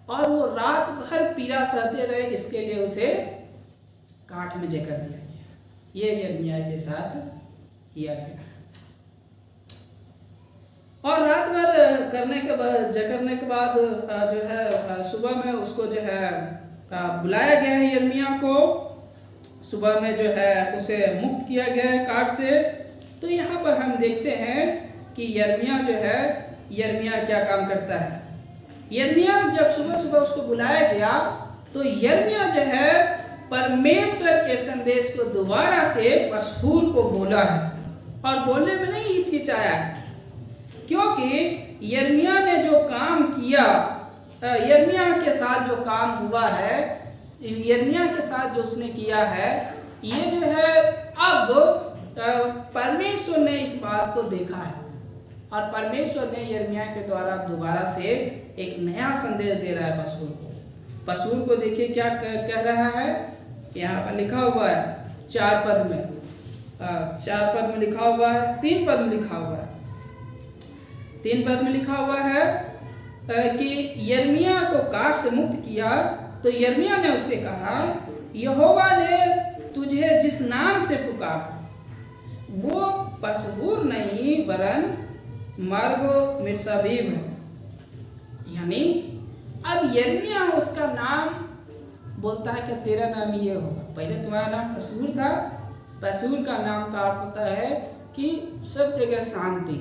और वो रात भर पीड़ा सहते रहे, इसके लिए उसे काठ में जकड़ दिया गया। ये यिर्मयाह के साथ किया गया। और रात भर करने के बाद जकड़ने के बाद जो है सुबह में उसको जो है बुलाया गया है यिर्मयाह को, सुबह में जो है उसे मुक्त किया गया है काट से। तो यहाँ पर हम देखते हैं कि यिर्मयाह क्या काम करता है। यिर्मयाह जब सुबह सुबह उसको बुलाया गया तो यिर्मयाह जो है परमेश्वर के संदेश को दोबारा से पशूर को बोला है, और बोलने में नहीं हिचकिचाया है, क्योंकि यिर्मयाह ने जो काम किया, यिर्मयाह के साथ जो काम हुआ है, यिर्मयाह के साथ जो उसने किया है, ये जो है अब परमेश्वर ने इस बात को देखा है, और परमेश्वर ने यिर्मयाह के द्वारा दोबारा से एक नया संदेश दे रहा है पशूर को। देखिए क्या कह रहा है, यहाँ पर लिखा हुआ है 4 पद में लिखा हुआ है, 3 पद में लिखा हुआ है। 3 पद में लिखा हुआ है कि यिर्मयाह को काट से मुक्त किया। तो यिर्मयाह ने उससे कहा, यहोवा ने तुझे जिस नाम से पुकारा वो पसहूर नहीं वरन मार्गो मिर्साबीब है। यानी अब यिर्मयाह उसका नाम बोलता है कि तेरा नाम ये होगा। पहले तुम्हारा नाम पसहूर था। पसहूर का नाम का अर्थ होता है कि सब जगह शांति,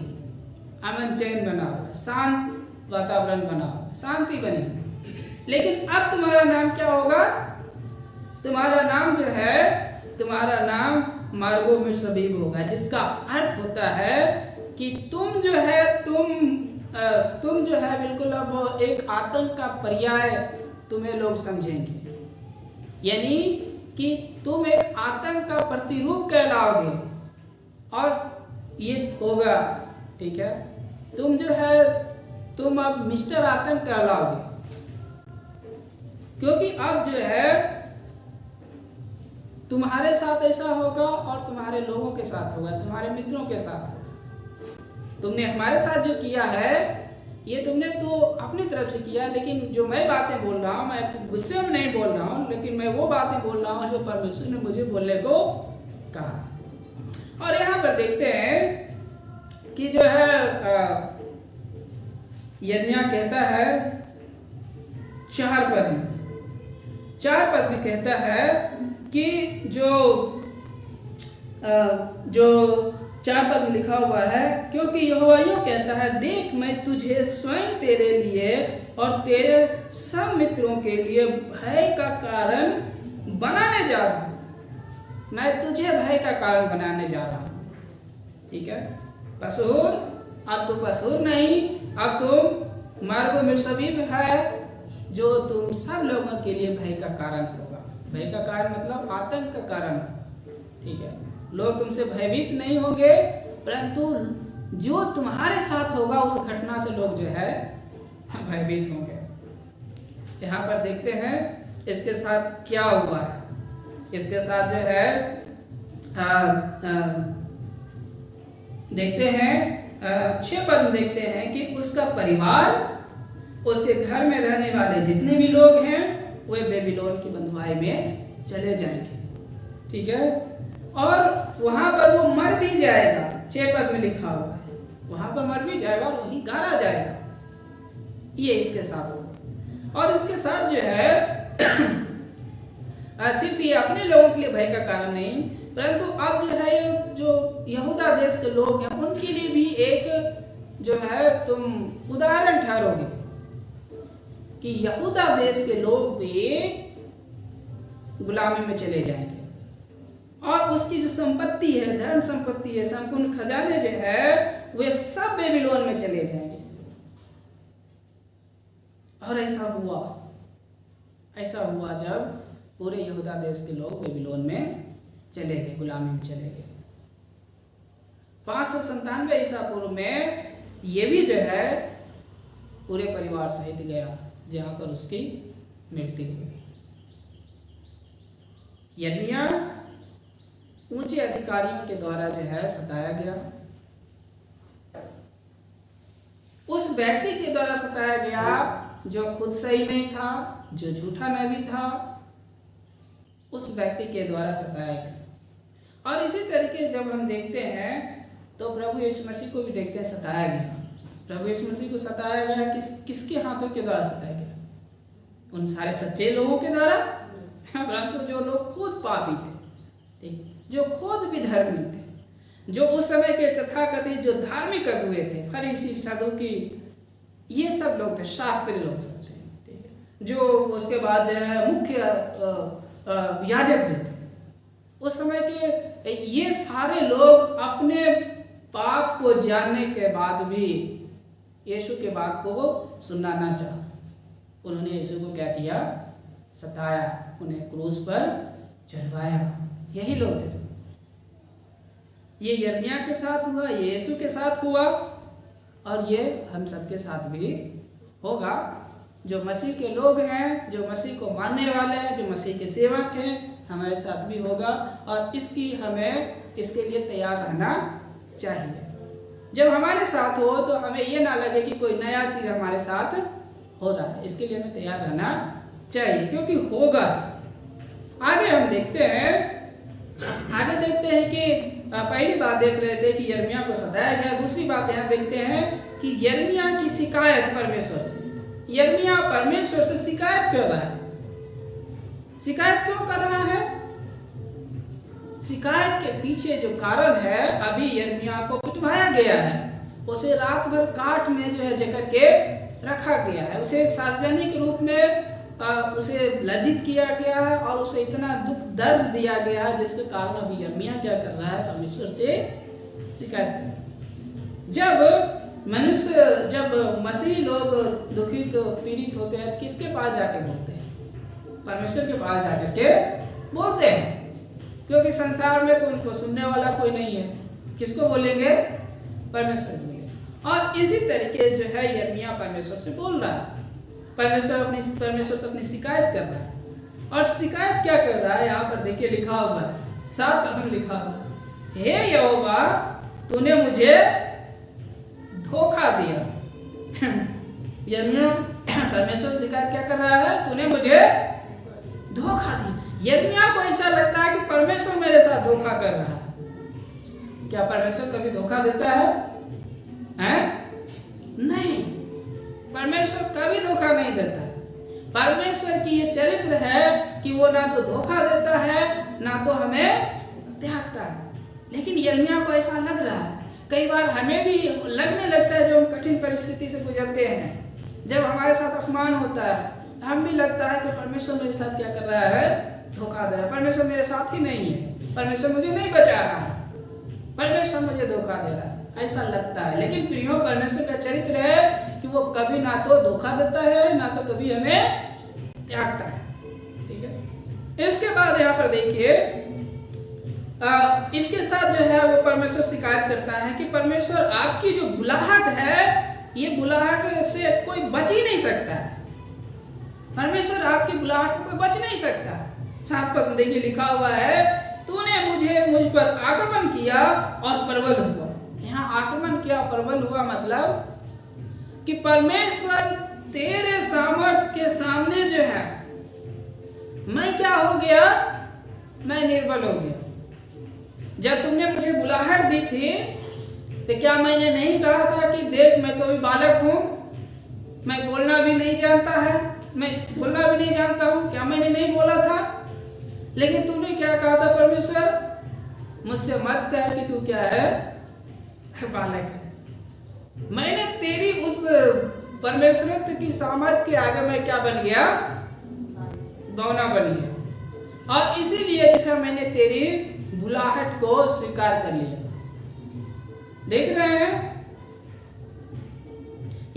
अमन चैन बना हुआ, शांत वातावरण बना हुआ, शांति बनी। लेकिन अब तुम्हारा नाम क्या होगा? तुम्हारा नाम जो है, तुम्हारा नाम मार्गो मिर्साबीब होगा, जिसका अर्थ होता है कि तुम जो है बिल्कुल अब एक आतंक का पर्याय तुम्हें लोग समझेंगे। यानी कि तुम एक आतंक का प्रतिरूप कहलाओगे और ये होगा, ठीक है। तुम जो है तुम अब मिस्टर आतंक कहलाओगे, क्योंकि अब जो है तुम्हारे साथ ऐसा होगा और तुम्हारे लोगों के साथ होगा, तुम्हारे मित्रों के साथ होगा। तुमने हमारे साथ जो किया है ये तुमने तो अपनी तरफ से किया, लेकिन जो मैं बातें बोल रहा हूँ, मैं गुस्से में नहीं बोल रहा हूँ, लेकिन मैं वो बातें बोल रहा हूँ जो परमेश्वर ने मुझे बोलने को कहा। और यहाँ पर देखते हैं कि जो है यिर्मयाह कहता है 4 पद में कहता है कि जो 4 पद में लिखा हुआ है, क्योंकि यहोवा यूं कहता है, देख मैं तुझे स्वयं तेरे लिए और तेरे सब मित्रों के लिए भय का कारण बनाने जा रहा हूं। मैं तुझे भय का कारण बनाने जा रहा हूं। ठीक है, पसहूर अब तो पसहूर नहीं, अब तुम मार्गो मिर्साबीब है, जो तुम सब लोगों के लिए भय का कारण होगा। भय का कारण मतलब आतंक का कारण। ठीक है, लोग तुमसे भयभीत नहीं होंगे, परंतु जो तुम्हारे साथ होगा उस घटना से लोग जो है भयभीत होंगे। यहाँ पर देखते हैं इसके साथ क्या हुआ है। इसके साथ जो है देखते हैं 6 पद में देखते हैं कि उसका परिवार, उसके घर में रहने वाले जितने भी लोग हैं वे बेबीलोन की बंधुआई में चले जाएंगे। ठीक है, और वहां पर वो मर भी जाएगा। 6 पद में लिखा हुआ है वहां पर मर भी जाएगा और वहीं गाड़ा जाएगा। ये इसके साथ होगा। और इसके साथ जो है सिर्फ ये अपने लोगों के लिए भय का कारण नहीं, परंतु अब जो है जो यहूदा देश के लोग हैं उनके लिए भी एक जो है तुम उदाहरण ठहरोगे कि यहूदा देश के लोग भी गुलामी में चले जाएंगे और उसकी जो संपत्ति है, धन संपत्ति है, संपूर्ण खजाने जो है वे सब बेबीलोन में चले जाएंगे। और ऐसा हुआ जब पूरे यहूदा देश के लोग बेबीलोन में चले गए, गुलामी में चले गए। 597 ईसा पूर्व में ये भी जो है पूरे परिवार सहित गया, जहां पर उसकी मृत्यु हुई। यिर्मयाह ऊंचे अधिकारियों के द्वारा जो है सताया गया, उस व्यक्ति के द्वारा सताया गया जो खुद सही नहीं था, जो झूठा नबी था, उस व्यक्ति के द्वारा सताया गया। और इसी तरीके जब हम देखते हैं तो प्रभु यीशु मसीह को भी देखते हैं सताया गया। प्रभु यीशु मसीह को सताया गया किसके हाथों के द्वारा सताया गया? उन सारे सच्चे लोगों के द्वारा, परंतु जो लोग खुद पापी थे, ठीक, जो खुद भी धर्मी थे, जो उस समय के तथाकथित जो धार्मिक अगुए थे, फरीसी, सदूकी, ये सब लोग थे, शास्त्री लोग सब थे, ठीक है, जो उसके बाद जो है मुख्य याजक जो थे उस समय के, ये सारे लोग अपने पाप को जानने के बाद भी यीशु के बात को सुनना ना चाहा। उन्होंने यीशु को क्या किया? सताया, उन्हें क्रूस पर चढ़वाया। यही लोग थे। ये यिर्मयाह के साथ हुआ, ये यीशु के साथ हुआ, और ये हम सबके साथ भी होगा। जो मसीह के लोग हैं, जो मसीह को मानने वाले हैं, जो मसीह के सेवक हैं, हमारे साथ भी होगा। और इसकी हमें इसके लिए तैयार रहना चाहिए। जब हमारे साथ हो तो हमें ये ना लगे कि कोई नया चीज हमारे साथ हो रहा है, इसके लिए हमें तैयार रहना चाहिए, क्योंकि होगा। आगे हम देखते हैं कि पहली बात देख रहे थे कि यिर्मयाह को सताया गया। दूसरी बात यहाँ देखते हैं कि यिर्मयाह की शिकायत परमेश्वर से। यिर्मयाह परमेश्वर से शिकायत कर रहा है। शिकायत क्यों कर रहा है? शिकायत के पीछे जो कारण है, अभी यिर्मयाह को पिटवाया गया है, उसे रात भर काट में जो है जकड़ के रखा गया है, उसे सार्वजनिक रूप में उसे लज्जित किया गया है और उसे इतना दुख दर्द दिया गया है, जिसके कारण अभी यिर्मयाह क्या कर रहा है? परमेश्वर से शिकायत कर रहा है। जब मसीह लोग दुखित पीड़ित होते हैं, किसके पास जाके बोलते हैं? परमेश्वर के पास जाकर के बोलते हैं, क्योंकि संसार में तो उनको सुनने वाला कोई नहीं है। किसको बोलेंगे? परमेश्वर को। और इसी तरीके जो है यिर्मयाह परमेश्वर से बोल रहा है, परमेश्वर से अपनी शिकायत कर रहा है। और शिकायत क्या कर रहा है? यहाँ पर देखिए लिखा हुआ है, 7 वचन लिखा हुआ है, हे यहोवा तूने मुझे धोखा दिया। यिर्मयाह परमेश्वर से शिकायत क्या कर रहा है? तूने मुझे धोखा दिया। यिर्मयाह को ऐसा लगता है कि परमेश्वर मेरे साथ धोखा कर रहा है। क्या परमेश्वर कभी धोखा देता है? नहीं, परमेश्वर कभी धोखा नहीं देता। परमेश्वर की ये चरित्र है कि वो ना तो धोखा देता है, ना तो हमें त्यागता है। लेकिन यिर्मयाह को ऐसा लग रहा है, कई बार हमें भी लगने लगता है, जब हम कठिन परिस्थिति से गुजरते हैं, जब हमारे साथ अपमान होता है, हम भी लगता है कि परमेश्वर मेरे साथ क्या कर रहा है? धोखा दे रहा है। परमेश्वर मेरे साथ ही नहीं है, परमेश्वर मुझे नहीं बचा रहा है, परमेश्वर मुझे धोखा दे रहा है, ऐसा लगता है। लेकिन प्रियो, परमेश्वर का चरित्र है कि वो कभी ना तो धोखा देता है, ना तो कभी हमें त्यागता है। ठीक है। इसके बाद यहाँ पर देखिए, इसके साथ जो है वो परमेश्वर शिकायत करता है कि परमेश्वर आपकी जो बुलाहट है, ये बुलाहट से कोई बच ही नहीं सकता है। परमेश्वर आपकी बुलाहट से कोई बच नहीं सकता। 7 पद में देखिए लिखा हुआ है, तूने मुझ पर आक्रमण किया और प्रबल हुआ। यहाँ आक्रमण किया, प्रबल हुआ मतलब कि परमेश्वर तेरे सामर्थ्य के सामने जो है, मैं क्या हो गया? मैं निर्बल हो गया। जब तुमने मुझे बुलाहट दी थी, तो क्या मैंने नहीं कहा था कि देख मैं तो अभी बालक हूँ, मैं बोलना भी नहीं जानता है, मैं बोलना भी नहीं जानता हूँ? क्या मैंने नहीं बोला था? लेकिन तूने क्या कहा था? परमेश्वर मुझसे मत कह कि तू क्या है? बालक है। मैंने तेरी उस परमेश्वरत्व की सामर्थ्य के आगे मैं क्या बन गया? बौना बन गया। और इसीलिए जो है मैंने तेरी बुलाहट को स्वीकार कर लिया। देख रहे हैं,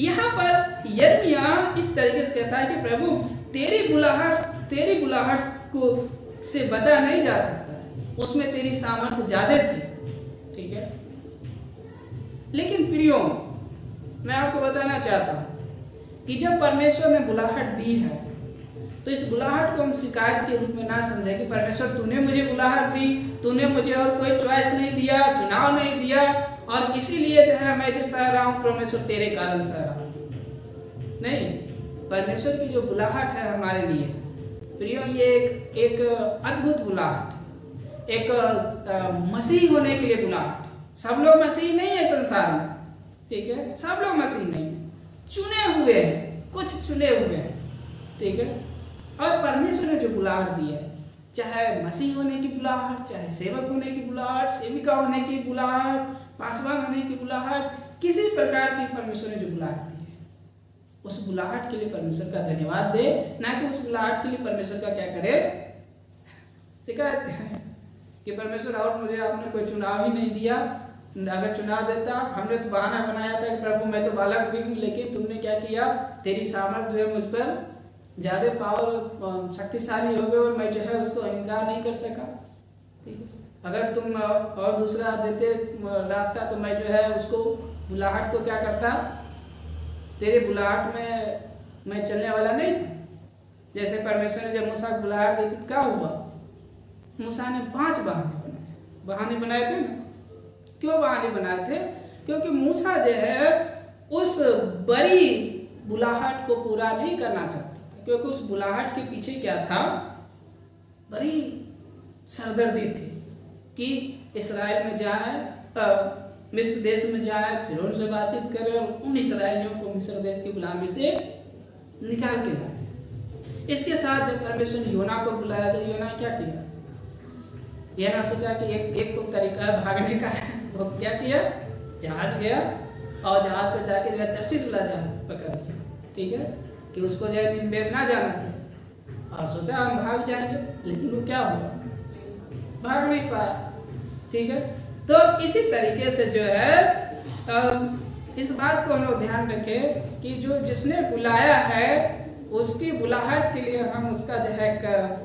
यहाँ पर यिर्मयाह इस तरीके से कहता है कि प्रभु तेरी बुलाहट को से बचा नहीं जा सकता, उसमें तेरी सामर्थ्य ज्यादा थी। ठीक है। लेकिन प्रियो, मैं आपको बताना चाहता हूं कि जब परमेश्वर ने बुलाहट दी है, तो इस बुलाहट को हम शिकायत के रूप में ना समझे कि परमेश्वर तूने मुझे बुलाहट दी, तूने मुझे और कोई चॉइस नहीं दिया, चुनाव नहीं दिया, और इसीलिए जो है मैं जो सह रहा हूं, परमेश्वर तेरे कारण सह रहा हूं। नहीं, परमेश्वर की जो बुलाहट है हमारे लिए प्रियो, ये एक अद्भुत बुलाहट, एक मसीह होने के लिए बुलाहट। सब लोग मसीह नहीं है संसार में, ठीक है, सब लोग मसीह नहीं है, चुने हुए हैं, कुछ चुने हुए हैं, ठीक है। और परमेश्वर ने जो बुलाहट दी है, चाहे मसीह होने की बुलाहट, चाहे सेवक होने की बुलाहट, सेविका होने की बुलाहट, पासवान होने की बुलाहट, किसी प्रकार की परमेश्वर ने जो बुलाहट दी है, उस बुलाहट के लिए परमेश्वर का धन्यवाद दे, ना कि उस बुलाहट के लिए परमेश्वर का क्या करे, शिकायत करे कि परमेश्वर और मुझे आपने कोई चुनाव ही नहीं दिया। अगर चुनाव देता, हमने तो बहाना बनाया था कि प्रभु मैं तो बालक हुई हूँ, लेकिन तुमने क्या किया, तेरी सामर्थ्य जो है मुझ पर ज़्यादा पावर शक्तिशाली हो गए और मैं जो है उसको इनकार नहीं कर सका। ठीक है, अगर तुम और दूसरा देते रास्ता तो मैं जो है उसको बुलाहट को क्या करता, तेरे बुलाहट में मैं चलने वाला नहीं था। जैसे परमेश्वर ने जब मूसा को बुलाहट दी तो क्या हुआ, मूसा ने 5 बहाने बनाए थे ना। क्यों बहाने बनाए थे? क्योंकि मूसा जो है उस बड़ी बुलाहट को पूरा नहीं करना चाहता था, क्योंकि उस बुलाहट के पीछे क्या था, बड़ी सरदर्दी थी कि इसराइल में जाए, मिस्र देश में जाए, फिर उनसे बातचीत करे और उन इसराइलियों को मिस्र देश की गुलामी से निकाल के लाए। इसके साथ जब परमेश्वर ने योना को बुलाया तो योना क्या किया, योना सोचा कि एक तो तरीका है भागने का है, वो क्या किया, जहाज गया और जहाज पर जाके जो है तर्शीश वाला जहाज पकड़ लिया, ठीक है, कि उसको जो है निन्वे ना जाना था और सोचा हम भाग जाएंगे, लेकिन वो क्या हुआ, भाग नहीं पाया, ठीक है। तो इसी तरीके से जो है इस बात को हम लोग ध्यान रखें कि जो जिसने बुलाया है उसकी बुलाहट के लिए हम उसका जो है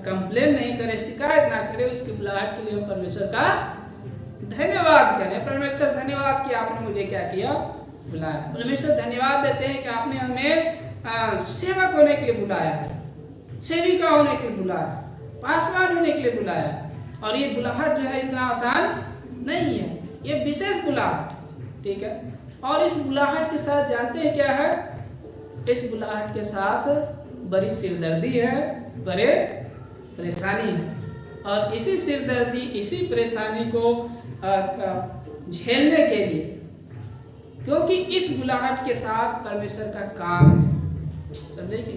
कंप्लेन नहीं करें, शिकायत ना करें, उसकी बुलाहट के लिए हम परमेश्वर का धन्यवाद करें। परमेश्वर धन्यवाद कि आपने मुझे क्या किया, बुलाया। परमेश्वर धन्यवाद देते हैं कि आपने हमें सेवक होने के लिए बुलाया है, सेविका होने के लिए बुलाया, पासवान होने के लिए बुलाया। और ये बुलाहट जो है इतना आसान नहीं है, ये विशेष बुलाहट, ठीक है। और इस बुलाहट के साथ जानते हैं क्या है, इस बुलाहट के साथ बड़ी सिरदर्दी है, बड़े परेशानी है। और इसी सिरदर्दी, इसी परेशानी को झेलने के लिए, क्योंकि इस बुलाहट के साथ परमेश्वर का काम है, समझे कि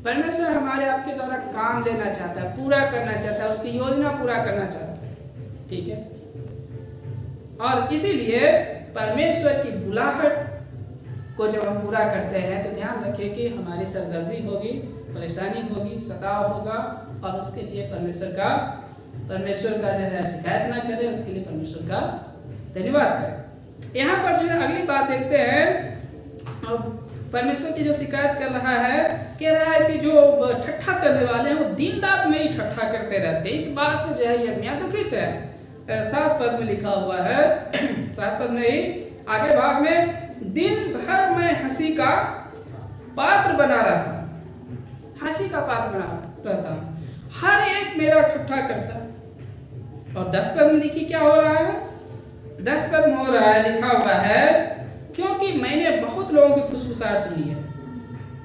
परमेश्वर हमारे आपके द्वारा काम लेना चाहता है, पूरा करना चाहता है, उसकी योजना पूरा करना चाहता है, ठीक है। और इसीलिए परमेश्वर की बुलाहट को जब हम पूरा करते हैं तो ध्यान रखें कि हमारी सरदर्दी होगी, परेशानी होगी, सताव होगा, और उसके लिए परमेश्वर का जो है शिकायत ना करें, उसके लिए परमेश्वर का धन्यवाद करें। यहाँ पर जो है अगली बात देखते हैं, परमेश्वर की जो शिकायत कर रहा है, कह रहा है कि जो ठट्ठा करने वाले हैं वो दिन रात मेरी ठट्ठा करते रहते हैं। इस बात से जो है यिर्मयाह दुखित है। 7 पद में लिखा हुआ है, 7 पद में ही आगे भाग में, दिन भर मैं हंसी का पात्र बना रहता हूँ, हंसी का पात्र बना रहता हूँ, हर एक मेरा ठट्ठा करता है। और 10 पद में देखिए क्या हो रहा है, 10 पद में हो रहा है, लिखा हुआ है, क्योंकि मैंने बहुत लोगों की फुसफुसाहट सुनी है,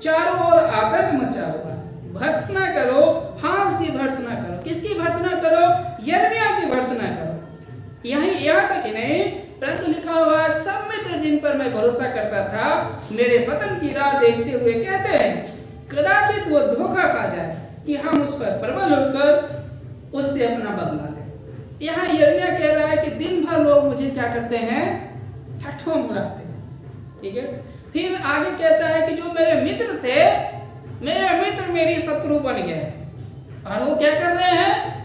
चारों ओर आतंक मचा हुआ है, भर्त्सना करो, हाँ उसकी भर्त्सना करो। किसकी भर्त्सना करो, यिर्मयाह की भर्त्सना करो। यहाँ तक ही नहीं, परंतु लिखा हुआ है, सब मित्र जिन पर मैं भरोसा करता था मेरे पतन की राह देखते हुए कहते हैं, कदाचित वो धोखा खा जाए कि हम उस पर प्रबल होकर उससे अपना बदला लें। यहाँ यिर्मयाह कह रहा है कि दिन भर लोग मुझे क्या करते हैं, ठट्ठों मुड़ाते हैं, ठीक है। फिर आगे कहता है कि जो मेरे मित्र थे, मेरे मित्र मेरी शत्रु बन गए, और वो क्या कर रहे हैं,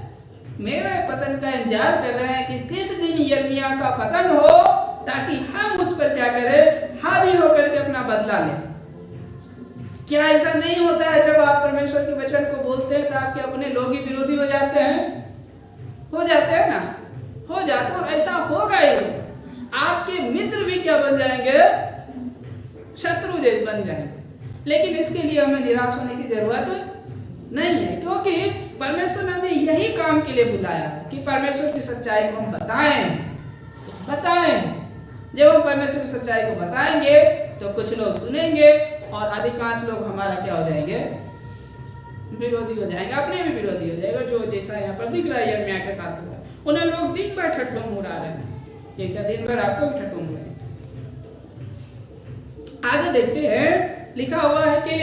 मेरे पतन का इंतजार कर रहे हैं कि किस दिन यिर्मयाह का पतन हो, ताकि हम उस पर क्या करें, हावी होकर के अपना बदला लें। क्या ऐसा नहीं होता है जब आप परमेश्वर के वचन को बोलते हैं तो आपके अपने लोग ही विरोधी हो जाते हैं, हो जाते हैं ना, हो जाते, और ऐसा होगा ही। आपके मित्र भी क्या बन जाएंगे, शत्रु बन जाएंगे। लेकिन इसके लिए हमें निराश होने की जरूरत नहीं है, क्योंकि परमेश्वर ने हमें यही काम के लिए बुलाया है कि परमेश्वर की सच्चाई को हम बताएं। जब हम परमेश्वर की सच्चाई को बताएंगे तो कुछ लोग सुनेंगे और अधिकांश लोग हमारा क्या हो जाएंगे, विरोधी हो जाएंगे, अपने भी विरोधी हो जाएगा। जो जैसा यहाँ पर दिख रहा है यिर्मयाह के साथ हुआ, उन्हें लोग दिन भर ठट्ठों मुड़ा रहे हैं, ठीक है, दिन भर आपको भी ठट्ठों मुड़ाएंगे। आगे देखते हैं, लिखा हुआ है कि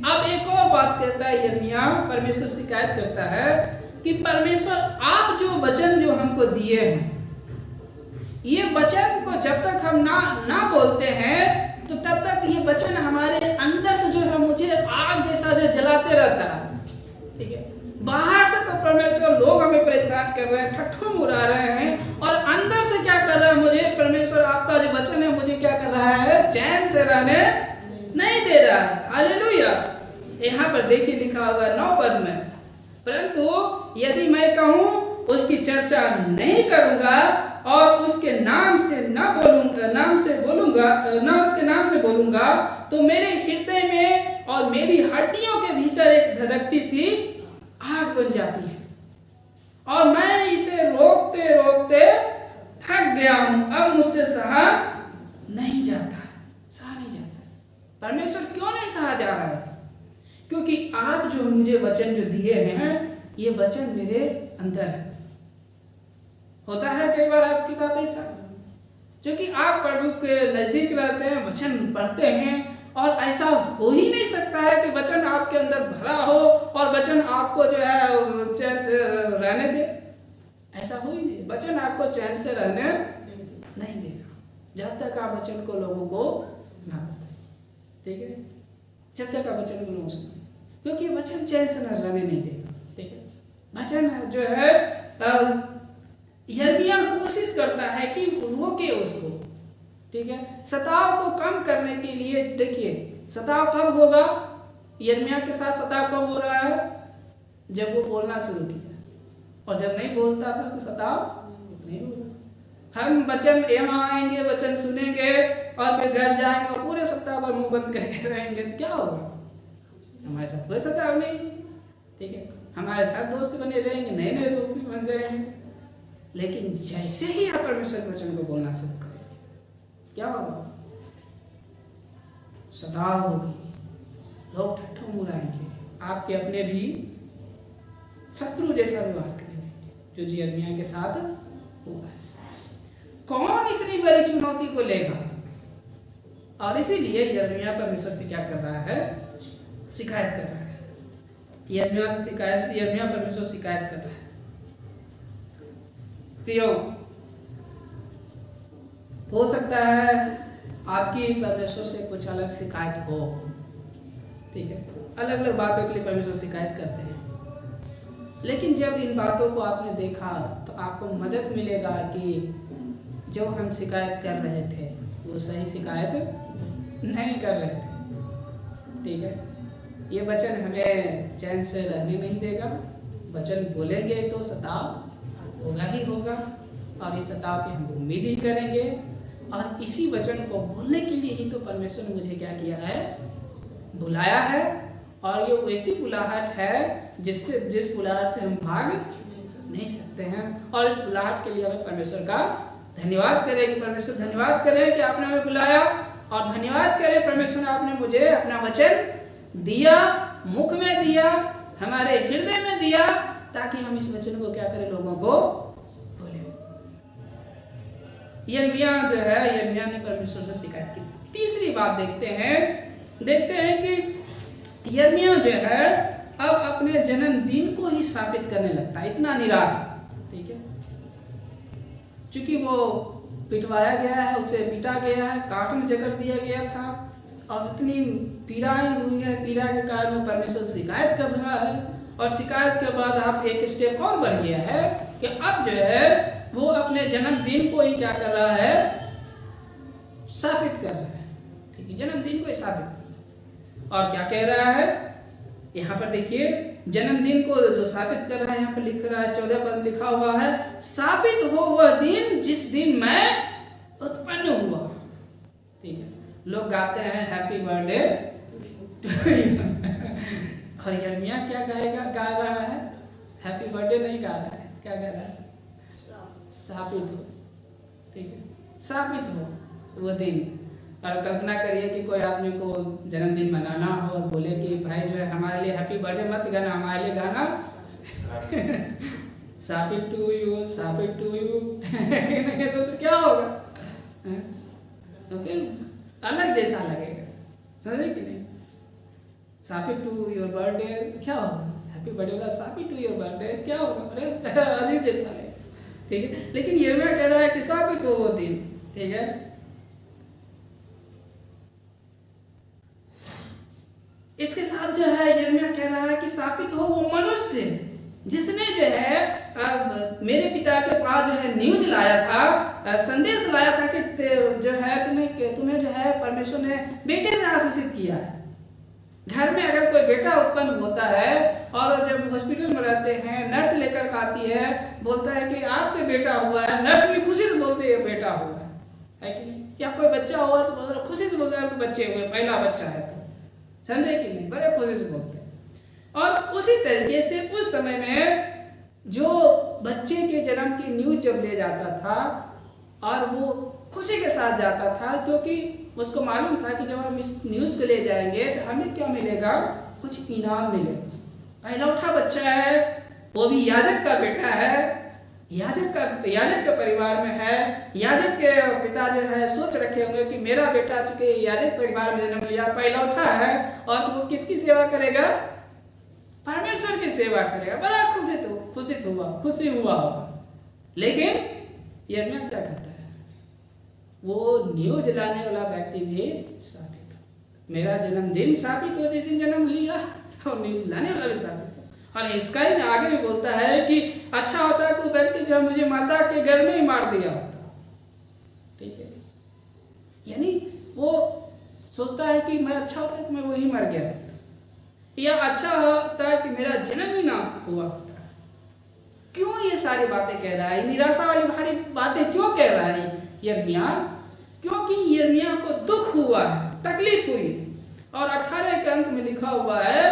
अब एक और बात कहता है यिर्मयाह, परमेश्वर शिकायत करता है कि परमेश्वर आप जो वचन जो हमको दिए हैं, ये वचन को जब तक हम ना बोलते हैं तो तब तक ये वचन हमारे अंदर से जो है मुझे आग जैसा जो जलाते रहता है, ठीक है। बाहर से तो परमेश्वर लोग हमें परेशान कर रहे हैं, ठट्ठों मुड़ा रहे हैं, और अंदर से क्या कर रहा है, मुझे परमेश्वर आपका जो वचन है मुझे क्या कर रहा है, चैन से रहने नहीं दे रहा है। हालेलुया। यहाँ पर देखिए लिखा हुआ 9 पद में, परंतु यदि मैं कहूँ उसकी चर्चा नहीं करूंगा और उसके नाम से बोलूंगा तो मेरे हृदय में और मेरी हड्डियों के भीतर एक धड़कती सी आग बन जाती है, और मैं इसे रोकते रोकते थक गया हूं, अब मुझसे सहा नहीं जाता, सहा नहीं जाता। परमेश्वर क्यों नहीं सहा जा रहा है? क्योंकि आप जो मुझे वचन जो दिए हैं, ये वचन मेरे अंदर है। होता है कई बार आपके साथ ऐसा, क्योंकि आप प्रभु के नजदीक रहते हैं, वचन पढ़ते हैं, और ऐसा हो ही नहीं सकता है कि वचन आपके अंदर भरा हो और वचन आपको जो है चैन से रहने दे। ऐसा हो ही नहीं, वचन आपको चैन से रहने नहीं देगा जब तक आप वचन को लोगों को ना बताएं। ठीक है, जब तक आप वचन को लोगों से, क्योंकि वचन चैन से न रहने नहीं देगा। ठीक है, वचन जो है यिर्मयाह कोशिश करता है कि रोके उसको। ठीक है, सताव को कम करने के लिए, देखिए सताव कब होगा? यिर्मयाह के साथ सताव कब हो रहा है? जब वो बोलना शुरू किया, और जब नहीं बोलता था तो सताव नहीं होगा। हम वचन यहाँ आएंगे, वचन सुनेंगे और फिर घर जाएंगे और पूरे सप्ताह भर मुंह बंद करके रहेंगे, क्या होगा? हमारे साथ कोई सताव नहीं। ठीक है, हमारे साथ दोस्त बने रहेंगे, नए नए दोस्त भी बन रहेंगे, लेकिन जैसे ही आप परमेश्वर के वचन को बोलना शुरू करें, क्या होगा? सताव होगी, लोग ठट्ठा मुराएंगे, आपके अपने भी शत्रु जैसा व्यवहार करेंगे, जो यिर्मयाह के साथ हुआ है। कौन इतनी बड़ी चुनौती को लेगा? और इसीलिए यिर्मयाह परमेश्वर से क्या कर रहा है? शिकायत कर रहा है। यिर्मयाह परमेश्वर से शिकायत कर रहा है। प्रियो, हो सकता है आपकी परमेश्वर से कुछ अलग शिकायत हो। ठीक है, अलग अलग बातों के लिए परमेश्वर शिकायत करते हैं, लेकिन जब इन बातों को आपने देखा तो आपको मदद मिलेगा कि जो हम शिकायत कर रहे थे वो सही शिकायत नहीं कर रहे थे। ठीक है, ये वचन हमें चैन से रहने नहीं देगा। वचन बोलेंगे तो सताव होगा ही होगा, और इस सताव की हम उम्मीद ही करेंगे, और इसी वचन को बोलने के लिए ही तो परमेश्वर ने मुझे क्या किया है? बुलाया है। और ये वैसी बुलाहट है जिस बुलाहट से हम भाग नहीं सकते हैं, और इस बुलाहट के लिए हमें परमेश्वर का धन्यवाद करें कि परमेश्वर धन्यवाद करें कि आपने हमें बुलाया, और धन्यवाद करें परमेश्वर आपने मुझे अपना वचन दिया, मुख में दिया, हमारे हृदय में दिया, ताकि हम इस वचन को क्या करें? लोगों को बोले। यिर्मयाह जो है, यिर्मयाह ने परमेश्वर से शिकायत की। तीसरी बात देखते हैं कि यिर्मयाह जो है अब अपने जन्मदिन को ही स्थापित करने लगता है, इतना निराश। ठीक है, चूंकि वो पिटवाया गया है, उसे पीटा गया है, काट में जकड़ दिया गया था, और इतनी पीड़ाएं हुई है, पीड़ा के कारण वो परमेश्वर से शिकायत कर रहा है, और शिकायत के बाद आप एक स्टेप और बढ़ गया है कि अब जो है वो अपने जन्मदिन को ही क्या कर रहा है? स्थापित कर रहा है। ठीक है, जन्मदिन को ही स्थापित, और क्या कह रहा है? यहाँ पर देखिए, जन्मदिन को जो स्थापित कर रहा है, यहाँ पर लिख रहा है 14 पद लिखा हुआ है, स्थापित हो वह दिन जिस दिन मैं उत्पन्न हुआ। ठीक है, लोग गाते हैं हैप्पी बर्थडे टू यू, और यिर्मयाह क्या गा रहा है? हैप्पी बर्थडे नहीं गा रहा है, क्या गा रहा है? स्थापित हो। ठीक है, स्थापित हो वो दिन। और कल्पना करिए कि कोई आदमी को जन्मदिन मनाना हो और बोले कि भाई जो है हमारे लिए हैप्पी बर्थडे मत गाना, हमारे लिए गाना स्थापित टू यू, स्थापित टू यू। तो क्या होगा? तो फिर अलग जैसा लगेगा, समझे कि नहीं? स्थापित टू योर बर्थडे क्या होगा? हैप्पी बर्थडे वाला स्थापित टू योर बर्थडे क्या होगा? अरे अजीब जैसा है। ठीक है, लेकिन यिर्मयाह कह रहा है कि स्थापित हो वो दिन। ठीक है, इसके साथ जो है यिर्मयाह कह रहा है कि स्थापित हो वो मनुष्य जिसने जो है मेरे पिता के पास जो है न्यूज लाया था, संदेश लाया था कि जो है तुम्हें जो है परमेश्वर ने बेटे से आशीषित किया है। घर में अगर कोई बेटा उत्पन्न होता है और जब हॉस्पिटल में रहते हैं, नर्स लेकर आती है, बोलता है कि आपके बेटा हुआ है, नर्स भी खुशी से बोलते हैं बेटा हुआ है कि नहीं? या कोई बच्चा हुआ तो खुशी से बोलते हैं कि बच्चे हुए, पहला बच्चा है, तो समझे कि नहीं? बड़े खुशी से बोलते हैं। और उसी तरीके से उस समय में जो बच्चे के जन्म की न्यूज जब ले जाता था और वो खुशी के साथ जाता था, क्योंकि उसको मालूम था कि जब हम इस न्यूज़ को ले जाएंगे तो हमें क्या मिलेगा, कुछ इनाम मिलेगा। पहला उठा बच्चा है, वो भी याजक का बेटा है, याजक का परिवार में है। याजक के पिता जो है सोच रखे होंगे कि मेरा बेटा चूंकि याजक परिवार में जन्म लिया, पहला उठा है, और वो किसकी सेवा करेगा, परमेश्वर की सेवा करेगा। बड़ा खुशी हुआ। लेकिन यिर्मयाह क्या करता है, वो न्यूज़ लाने वाला व्यक्ति भी शापित हो। मेरा जन्मदिन शापित हो जिस दिन जन्म लिया, और न्यूज़ लाने वाला भी शापित हो। और इसका ही आगे भी बोलता है कि अच्छा होता कि व्यक्ति जो मुझे माता के घर में ही मार दिया होता। ठीक है, यानी वो सोचता है कि मैं अच्छा होता कि मैं वही मर गया, या अच्छा होता है कि मेरा जन्म ही ना हुआ होता। क्यों ये सारी बातें कह रहा है, निराशा वाली भारी बातें क्यों कह रहा है यिर्मयाह? क्योंकि यिर्मयाह को दुख हुआ है, तकलीफ हुई। और 18 के अंत में लिखा हुआ है,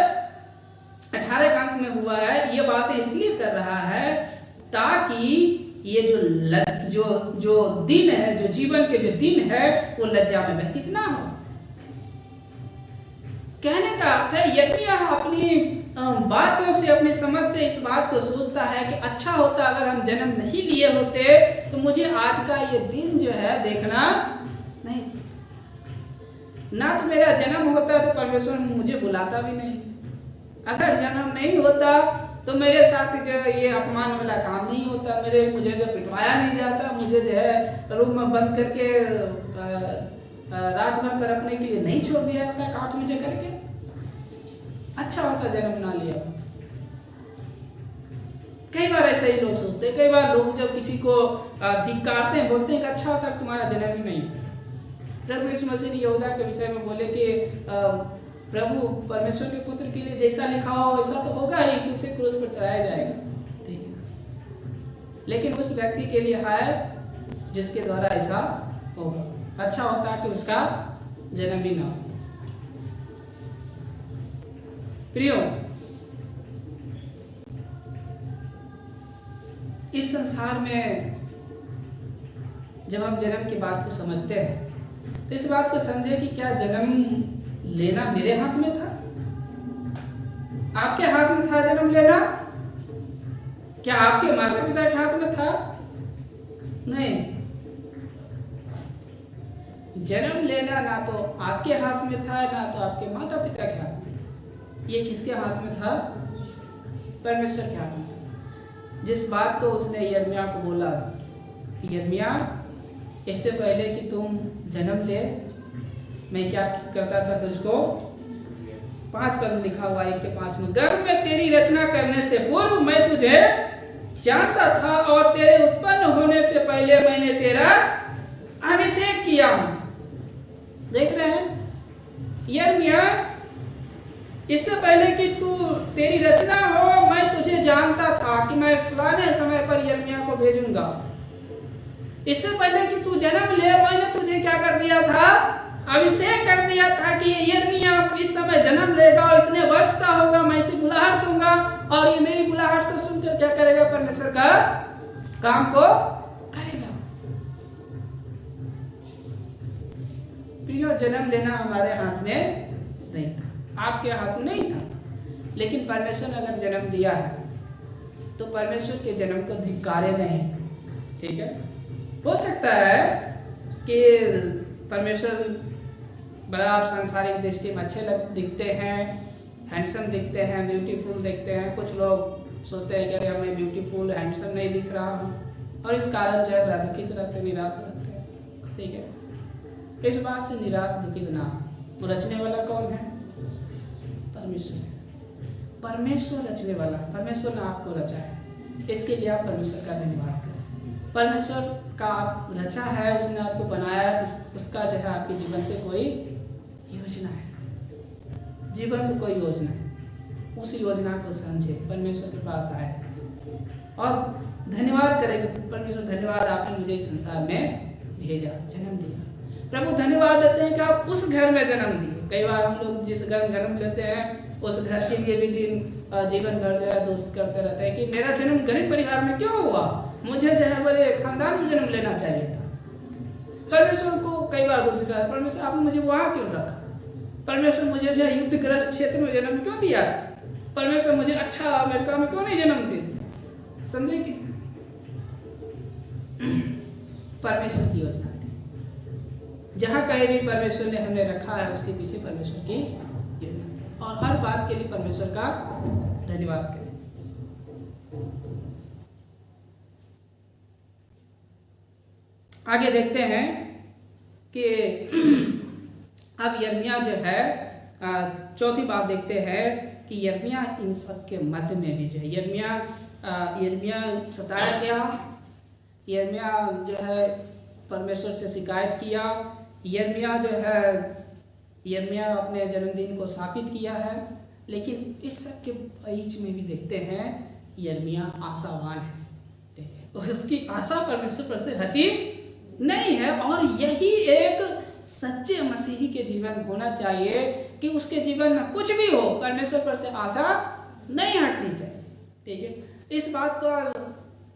18 के अंत में हुआ है, ये बातें इसलिए कर रहा है ताकि ये जो दिन है, जो जीवन के जो दिन है, वो लज्जा में व्यतीत ना हो। कहने का अर्थ है यिर्मयाह अपनी बातों से, अपनी समझ से इस बात को सोचता है कि अच्छा होता अगर हम जन्म नहीं लिए होते तो मुझे आज का ये दिन जो है देखना नहीं, ना तो मेरा जन्म होता तो परमेश्वर मुझे बुलाता भी नहीं, अगर जन्म नहीं होता तो मेरे साथ जो ये अपमान वाला काम नहीं होता, मुझे जो पिटवाया नहीं जाता, मुझे जो है रूम में बंद करके रात भर तड़पने के लिए नहीं छोड़ दिया जाता काट में जा करके। अच्छा होता जन्म ना लिया। कई बार ऐसे ही लोग सोचते, कई बार लोग जब किसी को धिक्कारते हैं, बोलते हैं कि अच्छा होता तुम्हारा जन्म ही नहीं। प्रभु यीशु मसीह ने यहूदा के विषय में बोले कि प्रभु परमेश्वर के पुत्र के लिए जैसा लिखा हो वैसा तो होगा ही कि उसे क्रूस पर चढ़ाया जाएगा, ठीक है, लेकिन उस व्यक्ति के लिए है जिसके द्वारा ऐसा होगा। अच्छा होता कि उसका जन्म ही ना हो। प्रियो, इस संसार में जब हम जन्म की बात को समझते हैं तो इस बात को समझे कि क्या जन्म लेना मेरे हाथ में था, आपके हाथ में था जन्म लेना? क्या आपके माता पिता के हाथ में था? नहीं। जन्म लेना ना तो आपके हाथ में था, ना तो आपके माता पिता के हाथ में। ये किसके हाथ में था? परमेश्वर के हाथ में था। जिस बात को उसने यिर्मयाह को बोला कि यिर्मयाह, इससे पहले कि तुम जन्म ले मैं क्या करता था तुझको, 5 पद लिखा हुआ 1 के 5 में, गर्भ में तेरी रचना करने से पूर्व मैं तुझे जानता था और तेरे उत्पन्न होने से पहले मैंने तेरा अभिषेक किया हूं। देख रहे हैं यिर्मयाह, इससे पहले कि तेरी रचना हो मैं तुझे जानता था कि मैं फलाने समय पर यिर्मयाह को भेजूंगा। इससे पहले कि तू जन्म ले मैंने तुझे क्या कर दिया था? अभिषेक कर दिया था कि यिर्मयाह इस समय जन्म लेगा और इतने वर्ष का होगा, मैं इसे बुलाहट दूंगा और ये मेरी बुलाहट को सुनकर क्या करेगा? परमेश्वर का काम को करेगा। प्रियो, जन्म लेना हमारे हाथ में नहीं था, आपके हाथ में नहीं था, लेकिन परमेश्वर ने अगर जन्म दिया है तो परमेश्वर के जन्म को धिक्कारे नहीं। ठीक है, हो सकता है कि परमेश्वर बड़ा आप सांसारिक दृष्टि में अच्छे दिखते हैं, हैंडसम दिखते हैं, ब्यूटीफुल दिखते हैं। कुछ लोग सोचते हैं कि अरे मैं ब्यूटीफुल हैंडसम नहीं दिख रहा हूँ, और इस कारण जो है दुखित रहते, निराश रहते हैं। ठीक है, इस बात से निराश दुखित ना। वो रचने वाला कौन है? परमेश्वर। परमेश्वर रचने वाला, परमेश्वर ने आपको रचा है, इसके लिए आप परमेश्वर का धन्यवाद करें। परमेश्वर का आप रचा है, उसने आपको बनाया, उसका जो है आपके जीवन से कोई योजना है, जीवन से कोई योजना है, उस योजना को समझे, परमेश्वर के पास आए और धन्यवाद करें। परमेश्वर धन्यवाद, आपने मुझे इस संसार में भेजा, जन्म दिया। प्रभु धन्यवाद देते हैं कि आप उस घर में जन्म दिए। कई बार हम लोग जिस घर में जन्म लेते हैं उस घर के लिए भी जीवन भर जो है दोष करते रहते हैं कि मेरा जन्म गरीब परिवार में क्यों हुआ, मुझे जो है बड़े खानदान में जन्म लेना चाहिए था। परमेश्वर को कई बार दोष दिया, परमेश्वर आपने मुझे वहाँ क्यों रखा, परमेश्वर मुझे जो है युद्धग्रस्त क्षेत्र में जन्म क्यों दिया, परमेश्वर मुझे अच्छा अमेरिका में क्यों नहीं जन्म दिया। समझे कि परमेश्वर की योजना थी, जहाँ कहीं भी परमेश्वर ने हमें रखा है उसके पीछे परमेश्वर की योजना, और हर बात के लिए परमेश्वर का धन्यवाद करें। आगे देखते हैं कि अब यिर्मयाह जो है चौथी बात देखते हैं कि यिर्मयाह इन सब के मध्य में भी जो है यिर्मयाह सताया गया, यिर्मयाह जो है परमेश्वर से शिकायत किया, यिर्मयाह जो है यिर्मयाह अपने जन्मदिन को स्थापित किया है, लेकिन इस सब के बीच में भी देखते हैं यिर्मयाह आशावान है, ठीक है, उसकी आशा परमेश्वर पर से हटी नहीं है। और यही एक सच्चे मसीही के जीवन में होना चाहिए कि उसके जीवन में कुछ भी हो परमेश्वर पर से आशा नहीं हटनी चाहिए, ठीक है। इस बात का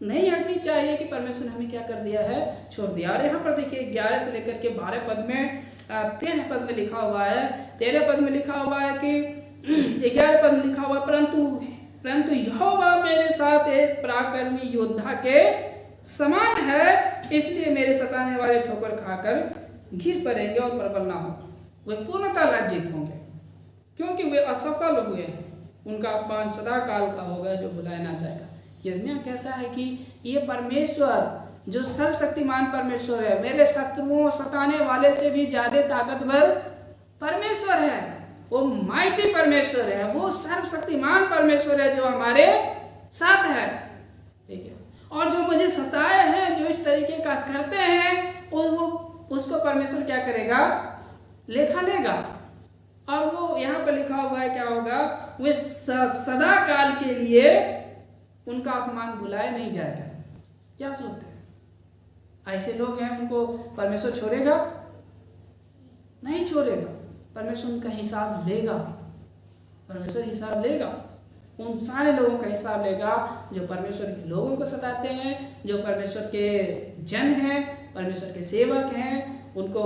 नहीं हटनी चाहिए कि परमेश्वर ने हमें क्या कर दिया है, छोड़ दिया। और यहाँ पर देखिए 11 से लेकर के 12 पद में 13 पद में लिखा हुआ है, 13 पद में लिखा हुआ है कि 11 पद में लिखा हुआ परंतु यहोवा मेरे साथ एक पराक्रमी योद्धा के समान है, इसलिए मेरे सताने वाले ठोकर खाकर गिर पड़ेंगे और प्रबल ना हो। वे पूर्णतः लज्जित होंगे क्योंकि वे असफल हुए हैं, उनका अपमान सदा काल का होगा जो भुलाया ना जाएगा। यिर्मयाह कहता है कि ये परमेश्वर जो सर्वशक्तिमान परमेश्वर है, मेरे शत्रुओं सताने वाले से भी ज्यादा ताकतवर परमेश्वर है, वो माइटी परमेश्वर है, वो सर्वशक्तिमान परमेश्वर है जो हमारे साथ है, ठीक है। और जो मुझे सताए हैं, जो इस तरीके का करते हैं, और वो उसको परमेश्वर क्या करेगा, लेखा लेगा। और वो यहाँ पर लिखा हुआ है क्या होगा, वे सदा काल के लिए उनका अपमान भुलाया नहीं जाएगा। क्या सोचते हैं ऐसे लोग हैं, उनको परमेश्वर छोड़ेगा? नहीं छोड़ेगा, परमेश्वर उनका हिसाब लेगा, परमेश्वर हिसाब लेगा, उन सारे लोगों का हिसाब लेगा जो परमेश्वर के लोगों को सताते हैं, जो परमेश्वर के जन हैं, परमेश्वर के सेवक हैं, उनको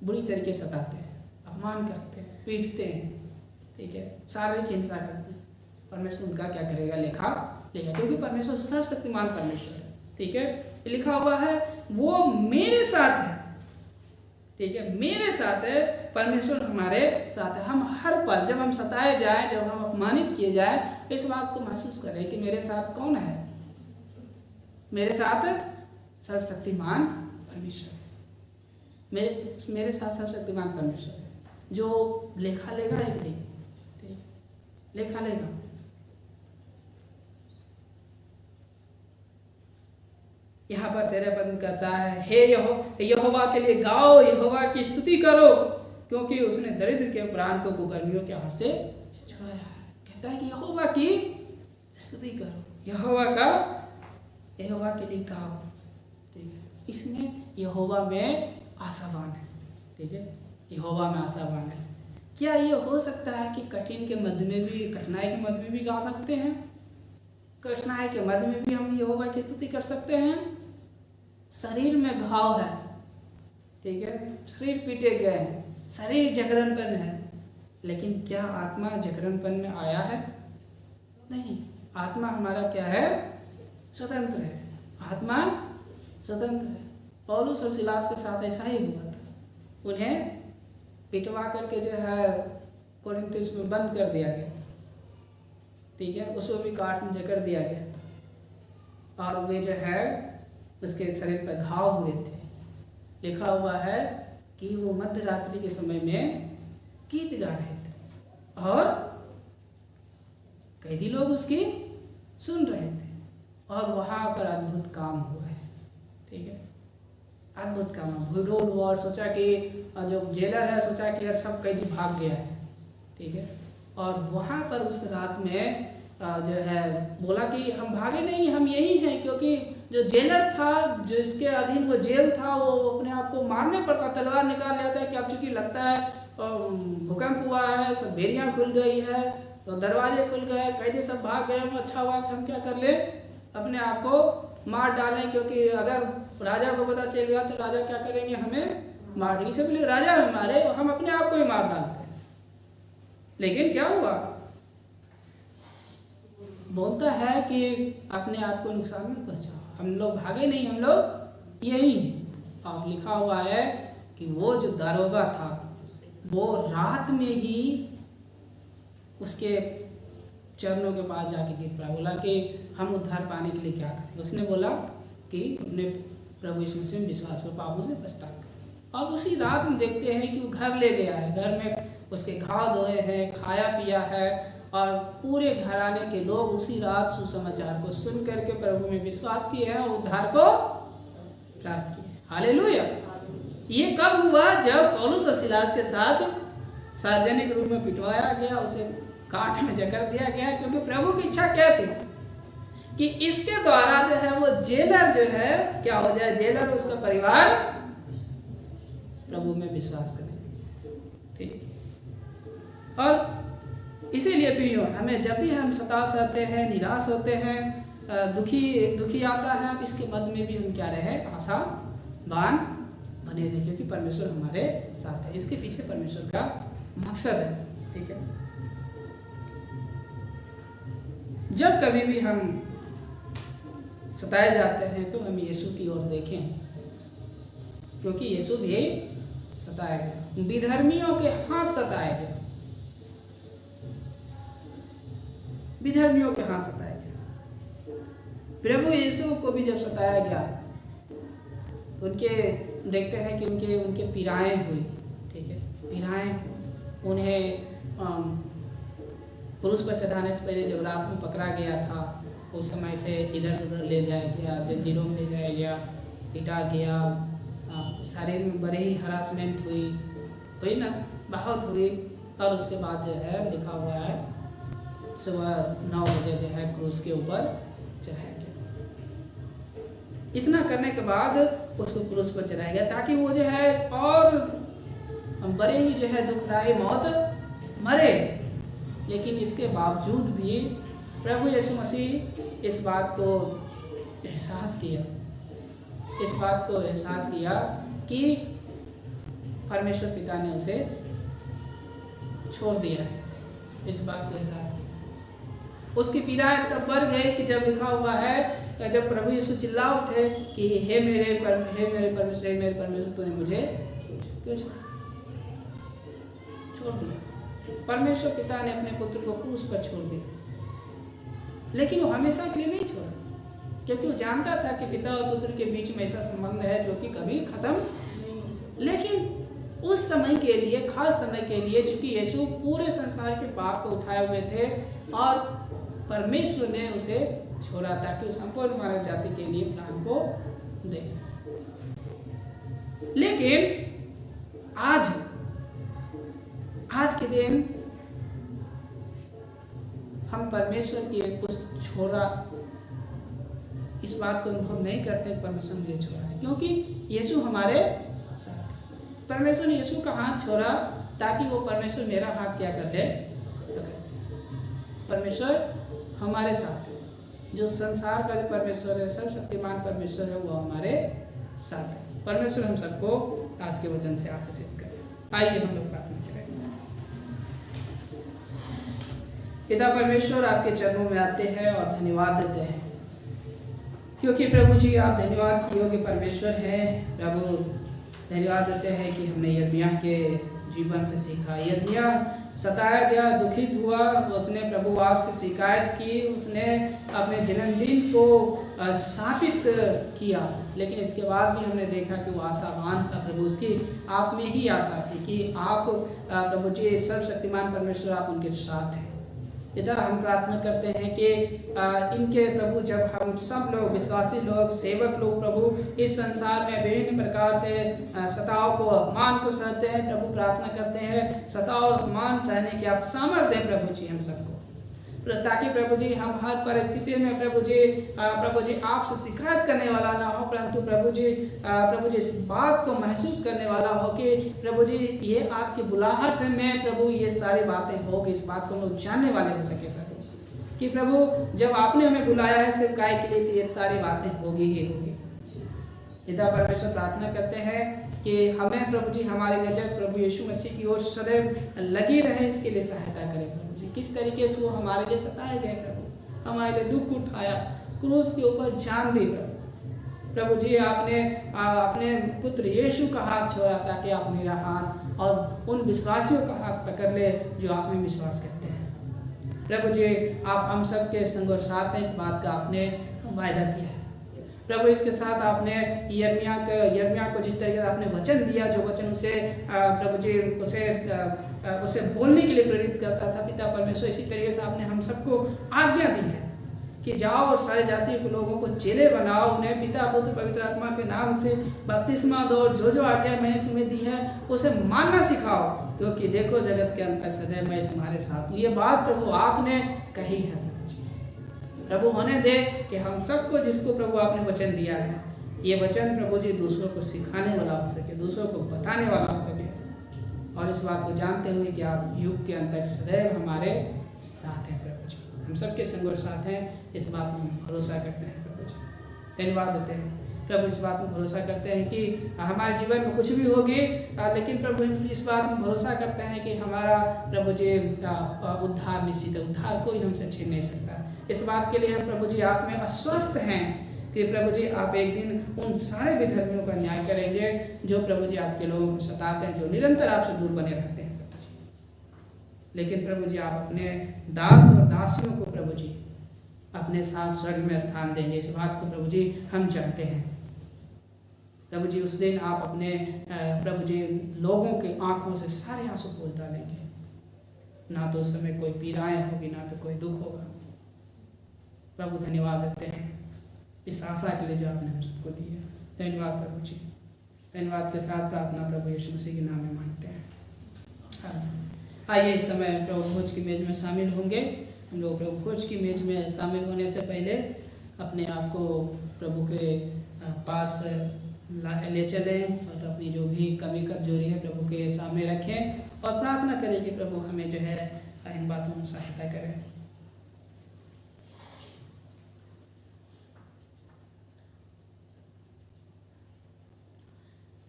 बुरी तरीके से सताते हैं, अपमान करते हैं, पीटते हैं, ठीक है, शारीरिक हिंसा करते हैं। परमेश्वर उनका क्या करेगा, लेखा लेगा, क्योंकि परमेश्वर सर्वशक्तिमान परमेश्वर है, ठीक है। लिखा हुआ है वो मेरे साथ है, ठीक है, मेरे साथ है, परमेश्वर हमारे साथ है। हम हर पल जब हम सताए जाए, जब हम अपमानित किए जाए, इस बात को महसूस करें कि मेरे साथ कौन है, मेरे साथ सर्वशक्तिमान परमेश्वर है, मेरे साथ सर्वशक्तिमान परमेश्वर है, जो लेखा लेगा एक दिन, ठीक, लेखा लेगा। यहाँ पर 13 पद कहता है, हे यहोवा के लिए गाओ, यहोवा की स्तुति करो, क्योंकि उसने दरिद्र के प्राण को कुकर्मियों के हाथ से छुड़ाया है। कहता है कि यहोवा की स्तुति करो, यहोवा के लिए गाओ, ठीक है। इसमें यहोवा में आशावान है, ठीक है, यहोवा में आशावान है। क्या ये हो सकता है कि कठिन के मध्य में भी, कठिनाई के मध्य में भी गा सकते हैं, कठिनाई के मध्य में भी हम यहोवा की स्तुति कर सकते हैं? शरीर में घाव है, ठीक है, शरीर पीटे गए हैं, शरीर जगरणपन है, लेकिन क्या आत्मा जगरणपन में आया है? नहीं, आत्मा हमारा क्या है, स्वतंत्र है, आत्मा स्वतंत्र है। पौलुस और सिलास के साथ ऐसा ही हुआ था, उन्हें पिटवा करके जो है कोरिन्थुस में बंद कर दिया गया, ठीक है, उसको भी काट में जकड़ दिया गया था, और वे जो है उसके शरीर पर घाव हुए थे। लिखा हुआ है कि वो मध्य रात्रि के समय में गीत गा रहे थे और कैदी लोग उसकी सुन रहे थे, और वहाँ पर अद्भुत काम हुआ है, ठीक है, अद्भुत काम। भूगोल हुआ और सोचा कि जो जेलर है सोचा कि यार सब कैदी भाग गया है, ठीक है, और वहाँ पर उस रात में जो है बोला कि हम भागे नहीं, हम यही हैं, क्योंकि जो जेलर था, जो इसके अधीन वो जेल था, वो अपने आप को मारने पर था, तलवार निकाल लिया था कि अब चूंकि लगता है भूकंप हुआ है, सब बेरियां खुल गई है, तो दरवाजे खुल गए, कैदी सब भाग गए, अच्छा हुआ कि हम क्या कर ले, अपने आप को मार डालें, क्योंकि अगर राजा को पता चल गया तो राजा क्या करेंगे, हमें मार देंगे। इसलिए राजा हमें मारे, हम अपने आप को ही मार डालते हैं। लेकिन क्या हुआ, बोलता है कि अपने आप को नुकसान में पहुंचाओ। हम लोग भागे नहीं, हम लोग यही हैं। और लिखा हुआ है कि वो जो दारोगा था वो रात में ही उसके चरणों के पास जाके गिर पड़ा, बोला कि हम उद्धार पाने के लिए क्या करें। उसने बोला कि अपने प्रभु यीशु मसीह में विश्वास करो, पापों से पछताओ करो। अब उसी रात में देखते हैं कि वो घर ले गया है, घर में उसके घाव धोए हैं, खाया पिया है, और पूरे घराने के लोग उसी रात सुसमाचार को सुन करके प्रभु में विश्वास किए हैं और उद्धार को प्राप्त किए। हालेलुया। ये कब हुआ, जब पौलुस और सिलास के साथ सार्वजनिक रूप में पिटवाया गया, उसे काट में जकड़ दिया गया, क्योंकि प्रभु की इच्छा क्या थी कि इसके द्वारा जो है वो जेलर जो है क्या हो जाए, जेलर और उसका परिवार प्रभु में विश्वास करें। ठीक। और इसीलिए भी हमें जब भी हम सताश होते हैं, निराश होते हैं, दुखी आता है, इसके मध्य में भी हम क्या रहे, आशावान बने रहे, क्योंकि परमेश्वर हमारे साथ है। इसके पीछे परमेश्वर का मकसद है। ठीक है। जब कभी भी हम सताए जाते हैं तो हम यीशु की ओर देखें, क्योंकि यीशु भी सताया गया, विधर्मियों के हाथ सताया गया, विधर्मियों के हाथ सताया गया। प्रभु यीशु को भी जब सताया गया, उनके देखते हैं कि उनके पीड़ाएं हुई। ठीक है, पीड़ाएं, उन्हें क्रूस पर चढ़ाने से पहले जब रात में पकड़ा गया था, उस समय से इधर से उधर ले जाया गया, जंजीरों में ले जाया गया, पिटा गया, शरीर में बड़ी ही हरासमेंट हुई ना, बहुत हुई। और उसके बाद जो है लिखा हुआ है सुबह 9 बजे जो है क्रूस के ऊपर चढ़ाया गया। इतना करने के बाद उसको क्रूस पर चढ़ाया गया ताकि वो जो है और बड़े ही जो है दुखदायी मौत मरे। लेकिन इसके बावजूद भी प्रभु यीशु मसीह इस बात को एहसास किया कि परमेश्वर पिता ने उसे छोड़ दिया है। इस बात को एहसास किया। उसकी पीड़ाएं तब बढ़ गई कि जब लिखा हुआ है, जब प्रभु यीशु चिल्ला उठे कि हे मेरे परमेश्वर, तूने मुझे क्यों छोड़ दिया। परमेश्वर पिता ने अपने पुत्र को क्रूस पर छोड़ दिया, लेकिन वो हमेशा के लिए नहीं छोड़ा, क्योंकि वो जानता था कि पिता और पुत्र के बीच में ऐसा संबंध है जो कि कभी खत्म नहीं हो सकता। लेकिन उस समय के लिए, खास समय के लिए, चूंकि यीशु पूरे संसार के पाप को उठाए हुए थे और परमेश्वर ने उसे छोड़ा ताकि उस संपूर्ण मानव जाति के लिए प्राण को दे। लेकिन आज के दिन हम परमेश्वर की कुछ छोड़ा, इस बात को अनुभव नहीं करते परमेश्वर ने छोड़ा है, क्योंकि यीशु हमारे साथ। परमेश्वर ने यीशु का हाथ छोड़ा ताकि वो परमेश्वर मेरा हाथ क्या कर ले। परमेश्वर हमारे साथ है, जो संसार का जो परमेश्वर है, सर्वशक्तिमान परमेश्वर है, वो हमारे साथ है। परमेश्वर हम सबको आज के वचन से आशीषित करे। आइए हम लोग प्रार्थना करें। पिता परमेश्वर, आपके चरणों में आते हैं और धन्यवाद देते हैं, क्योंकि प्रभु जी आप धन्यवाद के योग्य परमेश्वर हैं। प्रभु धन्यवाद देते हैं कि हमने यिर्मयाह के जीवन से सीखा। यिर्मयाह सताया गया, दुखित हुआ, उसने प्रभु आपसे शिकायत की, उसने अपने जन्मदिन को स्थापित किया, लेकिन इसके बाद भी हमने देखा कि वो आशावान था। प्रभु उसकी आप में ही आशा थी कि आप प्रभु जी सर्वशक्तिमान परमेश्वर आप उनके साथ हैं। पिता हम प्रार्थना करते हैं कि इनके प्रभु, जब हम सब लोग विश्वासी लोग, सेवक लोग प्रभु इस संसार में विभिन्न प्रकार से सताव को, अपमान को सहते हैं, प्रभु प्रार्थना करते हैं सताव और अपमान सहने की आप सामर्थ्य दें प्रभु जी हम सबको, ताकि प्रभु जी हम हर परिस्थिति में प्रभु जी आपसे शिकायत करने वाला ना हो, परंतु प्रभु जी इस बात को महसूस करने वाला हो कि प्रभु जी ये आपकी बुलाहट में प्रभु ये सारी बातें होगी, इस बात को लोग जानने वाले हो सके प्रभु जी। कि प्रभु जब आपने हमें बुलाया है सेवकाई के लिए तो ये सारी बातें होगी ही होगी। पिता परमेश्वर प्रार्थना करते हैं कि हमें प्रभु जी हमारे नजर प्रभु यीशु मसीह की ओर सदैव लगी रहे, इसके लिए सहायता करें प्रभु जी। किस तरीके से वो हमारे लिए सताए गए प्रभु, हमारे लिए दुख उठाया, क्रूस के ऊपर जान दी प्रभु जी। आपने अपने पुत्र यीशु का हाथ छोड़ा ताकि आप मेरा हाथ और उन विश्वासियों का हाथ पकड़ ले जो आप में विश्वास करते हैं प्रभु जी। आप हम सब के संग और साथ हैं, इस बात का आपने वायदा किया है प्रभु। इसके साथ आपने यिर्मयाह को जिस तरीके से आपने वचन दिया, जो वचन उसे प्रभु जी उसे बोलने के लिए प्रेरित करता था पिता परमेश्वर, इसी तरीके से आपने हम सबको आज्ञा दी है कि जाओ और सारे जाति के लोगों को चेले बनाओ, उन्हें पिता पुत्र पवित्र आत्मा के नाम से बपतिस्मा दो और जो आज्ञा मैंने तुम्हें दी है उसे मानना सिखाओ, क्योंकि देखो जगत के अंत तक सदैव मैं तुम्हारे साथ हूँ। ये बात प्रभु आपने कही है प्रभु। होने दे कि हम सबको जिसको प्रभु आपने वचन दिया है, ये वचन प्रभु जी दूसरों को सिखाने वाला हो सके, दूसरों को बताने वाला हो सके, और इस बात को जानते हुए कि आप युग के अंत तक सदैव हमारे साथ हैं प्रभु जी। हम सबके संग और साथ हैं, इस बात में भरोसा करते हैं प्रभु जी। धन्यवाद देते हैं प्रभु, इस बात में भरोसा करते हैं कि हमारे जीवन में कुछ भी होगी, लेकिन प्रभु इस बात में भरोसा करते हैं कि हमारा प्रभु जी उद्धार निश्चित है, उद्धार कोई हमसे छीन नहीं सकता। इस बात के लिए हम प्रभु जी आप में अस्वस्थ हैं कि प्रभु जी आप एक दिन उन सारे विधर्मियों का न्याय करेंगे जो प्रभु जी आपके लोगों को सताते हैं, जो निरंतर आपसे दूर बने रहते हैं प्रभु जी। लेकिन प्रभु जी आप अपने दास और दासियों को प्रभु जी अपने साथ स्वर्ग में स्थान देंगे, इस बात को प्रभु जी हम जानते हैं प्रभु जी। उस दिन आप अपने प्रभु जी लोगों के आंखों से सारे आंसू पोंछ डालेंगे, ना तो उस समय कोई पीड़ाएं होगी, ना तो कोई दुख होगा प्रभु। धन्यवाद देते हैं इस आशा के लिए जो आपने हम सबको दी है। धन्यवाद प्रभु जी। धन्यवाद के साथ प्रार्थना प्रभु यीशु मसीह के नाम में मांगते हैं। आइए इस समय प्रभु भोज की मेज में शामिल होंगे। हम लोग प्रभु भोज की मेज में शामिल होने से पहले अपने आप को प्रभु के पास ले चलें और अपनी जो भी कमी कमजोरी है प्रभु के सामने रखें और प्रार्थना करें कि प्रभु हमें जो है इन बातों में सहायता करें।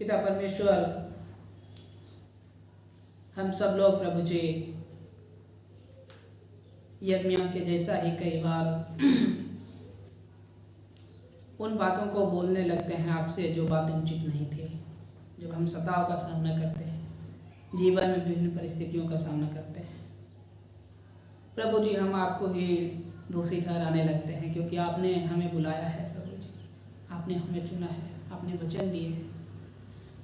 पिता परमेश्वर, हम सब लोग प्रभु जी यिर्मयाह के जैसा ही कई बार उन बातों को बोलने लगते हैं आपसे जो बातें उचित नहीं थी। जब हम सताव का सामना करते हैं, जीवन में विभिन्न परिस्थितियों का सामना करते हैं प्रभु जी, हम आपको ही दोषी ठहराने लगते हैं, क्योंकि आपने हमें बुलाया है प्रभु जी, आपने हमें चुना है, आपने वचन दिए हैं।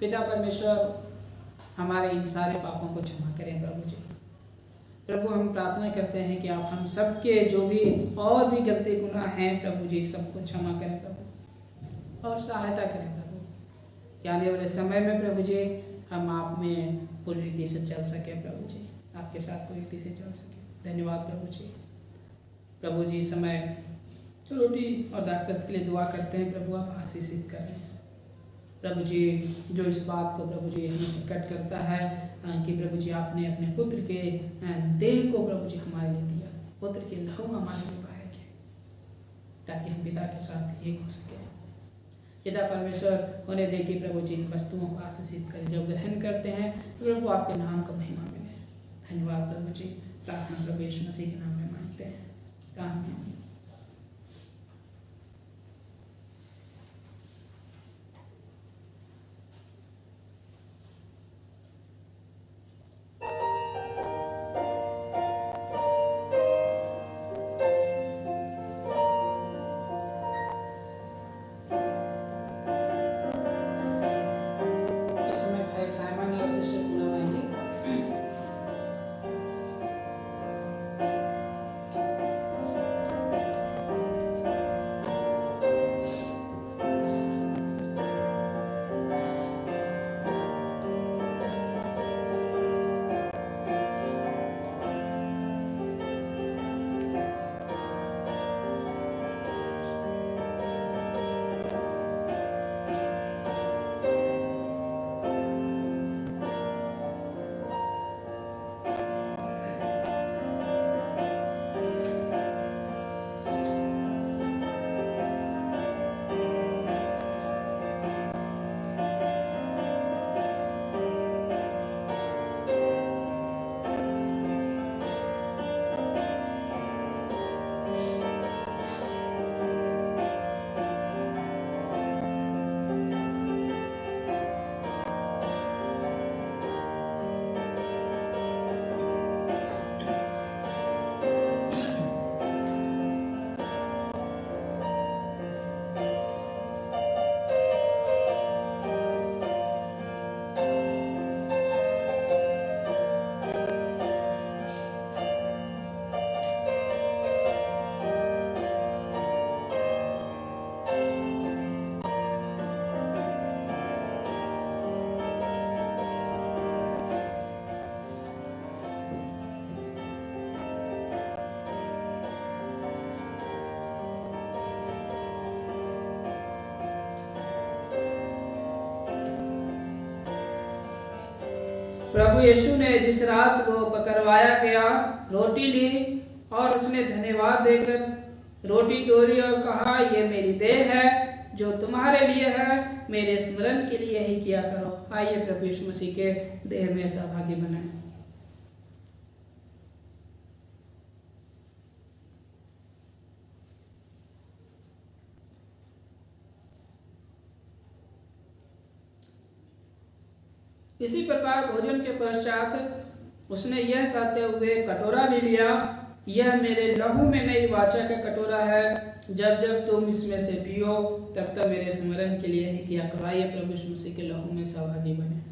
पिता परमेश्वर, हमारे इन सारे पापों को क्षमा करें प्रभु जी। प्रभु हम प्रार्थना करते हैं कि आप हम सबके जो भी और भी गलती गुनाह हैं प्रभु जी सबको क्षमा करें प्रभु और सहायता करें प्रभु। आने वाले समय में प्रभु जी हम आप में पूरी रीति से चल सके प्रभु जी, आपके साथ पूरी रीति से चल सके। धन्यवाद प्रभु जी। प्रभु जी समय रोटी और दाखरस के लिए दुआ करते हैं प्रभु, आप आशीषित करें प्रभु जी। जो इस बात को प्रभु जी प्रकट करता है कि प्रभु जी आपने अपने पुत्र के देह को प्रभु जी हमारे लिए दिया, पुत्र के लहू हमारे लिए बहाए गए ताकि हम पिता के साथ एक हो सके। पिता परमेश्वर, होने दे कि प्रभु जी इन वस्तुओं को आशीषित करें। जब ग्रहण करते हैं तो प्रभु आपके नाम का महिमा मिले। धन्यवाद प्रभु जी। प्रार्थना प्रभु यीशु मसीह के नाम में मांगते हैं, आमीन। प्रभु यीशु ने जिस रात वो पकड़वाया गया, रोटी ली और उसने धन्यवाद देकर रोटी तोड़ी और कहा, ये मेरी देह है जो तुम्हारे लिए है, मेरे स्मरण के लिए ही किया करो। आइए प्रभु यीशु मसीह के देह में सहभागी बने। इसी प्रकार भोजन के पश्चात उसने यह कहते हुए कटोरा भी लिया, यह मेरे लहू में नई वाचा का कटोरा है, जब जब तुम इसमें से पियो तब तब मेरे स्मरण के लिए ही किया करो। आइए प्रभु यीशु मसीह के लहू में सहभागी बने।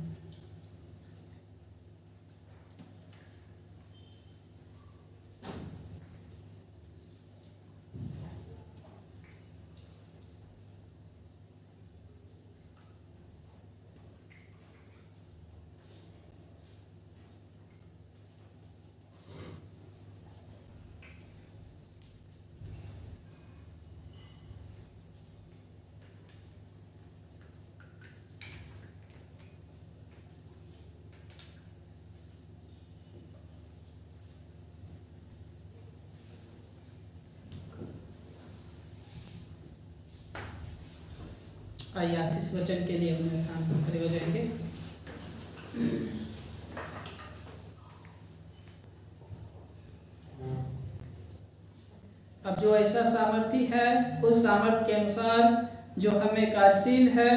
आइए आशीष वचन के लिए अपने स्थान पर खड़े हो जाएंगे। अब जो ऐसा सामर्थ्य है, उस सामर्थ्य के अनुसार जो हमें कार्यशील है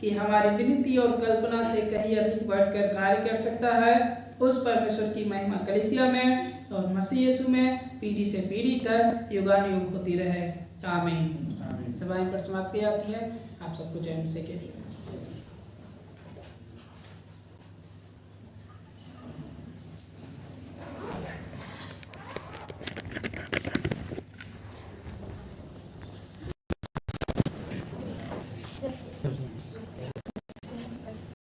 कि हमारी विनती और कल्पना से कहीं अधिक बढ़कर कार्य कर सकता है, उस परमेश्वर की महिमा कलीसिया में और मसीह यीशु में पीढ़ी से पीढ़ी तक युगानुयुग होती रहे। आमीन। सभाएं पर समाप्ति आती है। आप सबको जय मसीह के।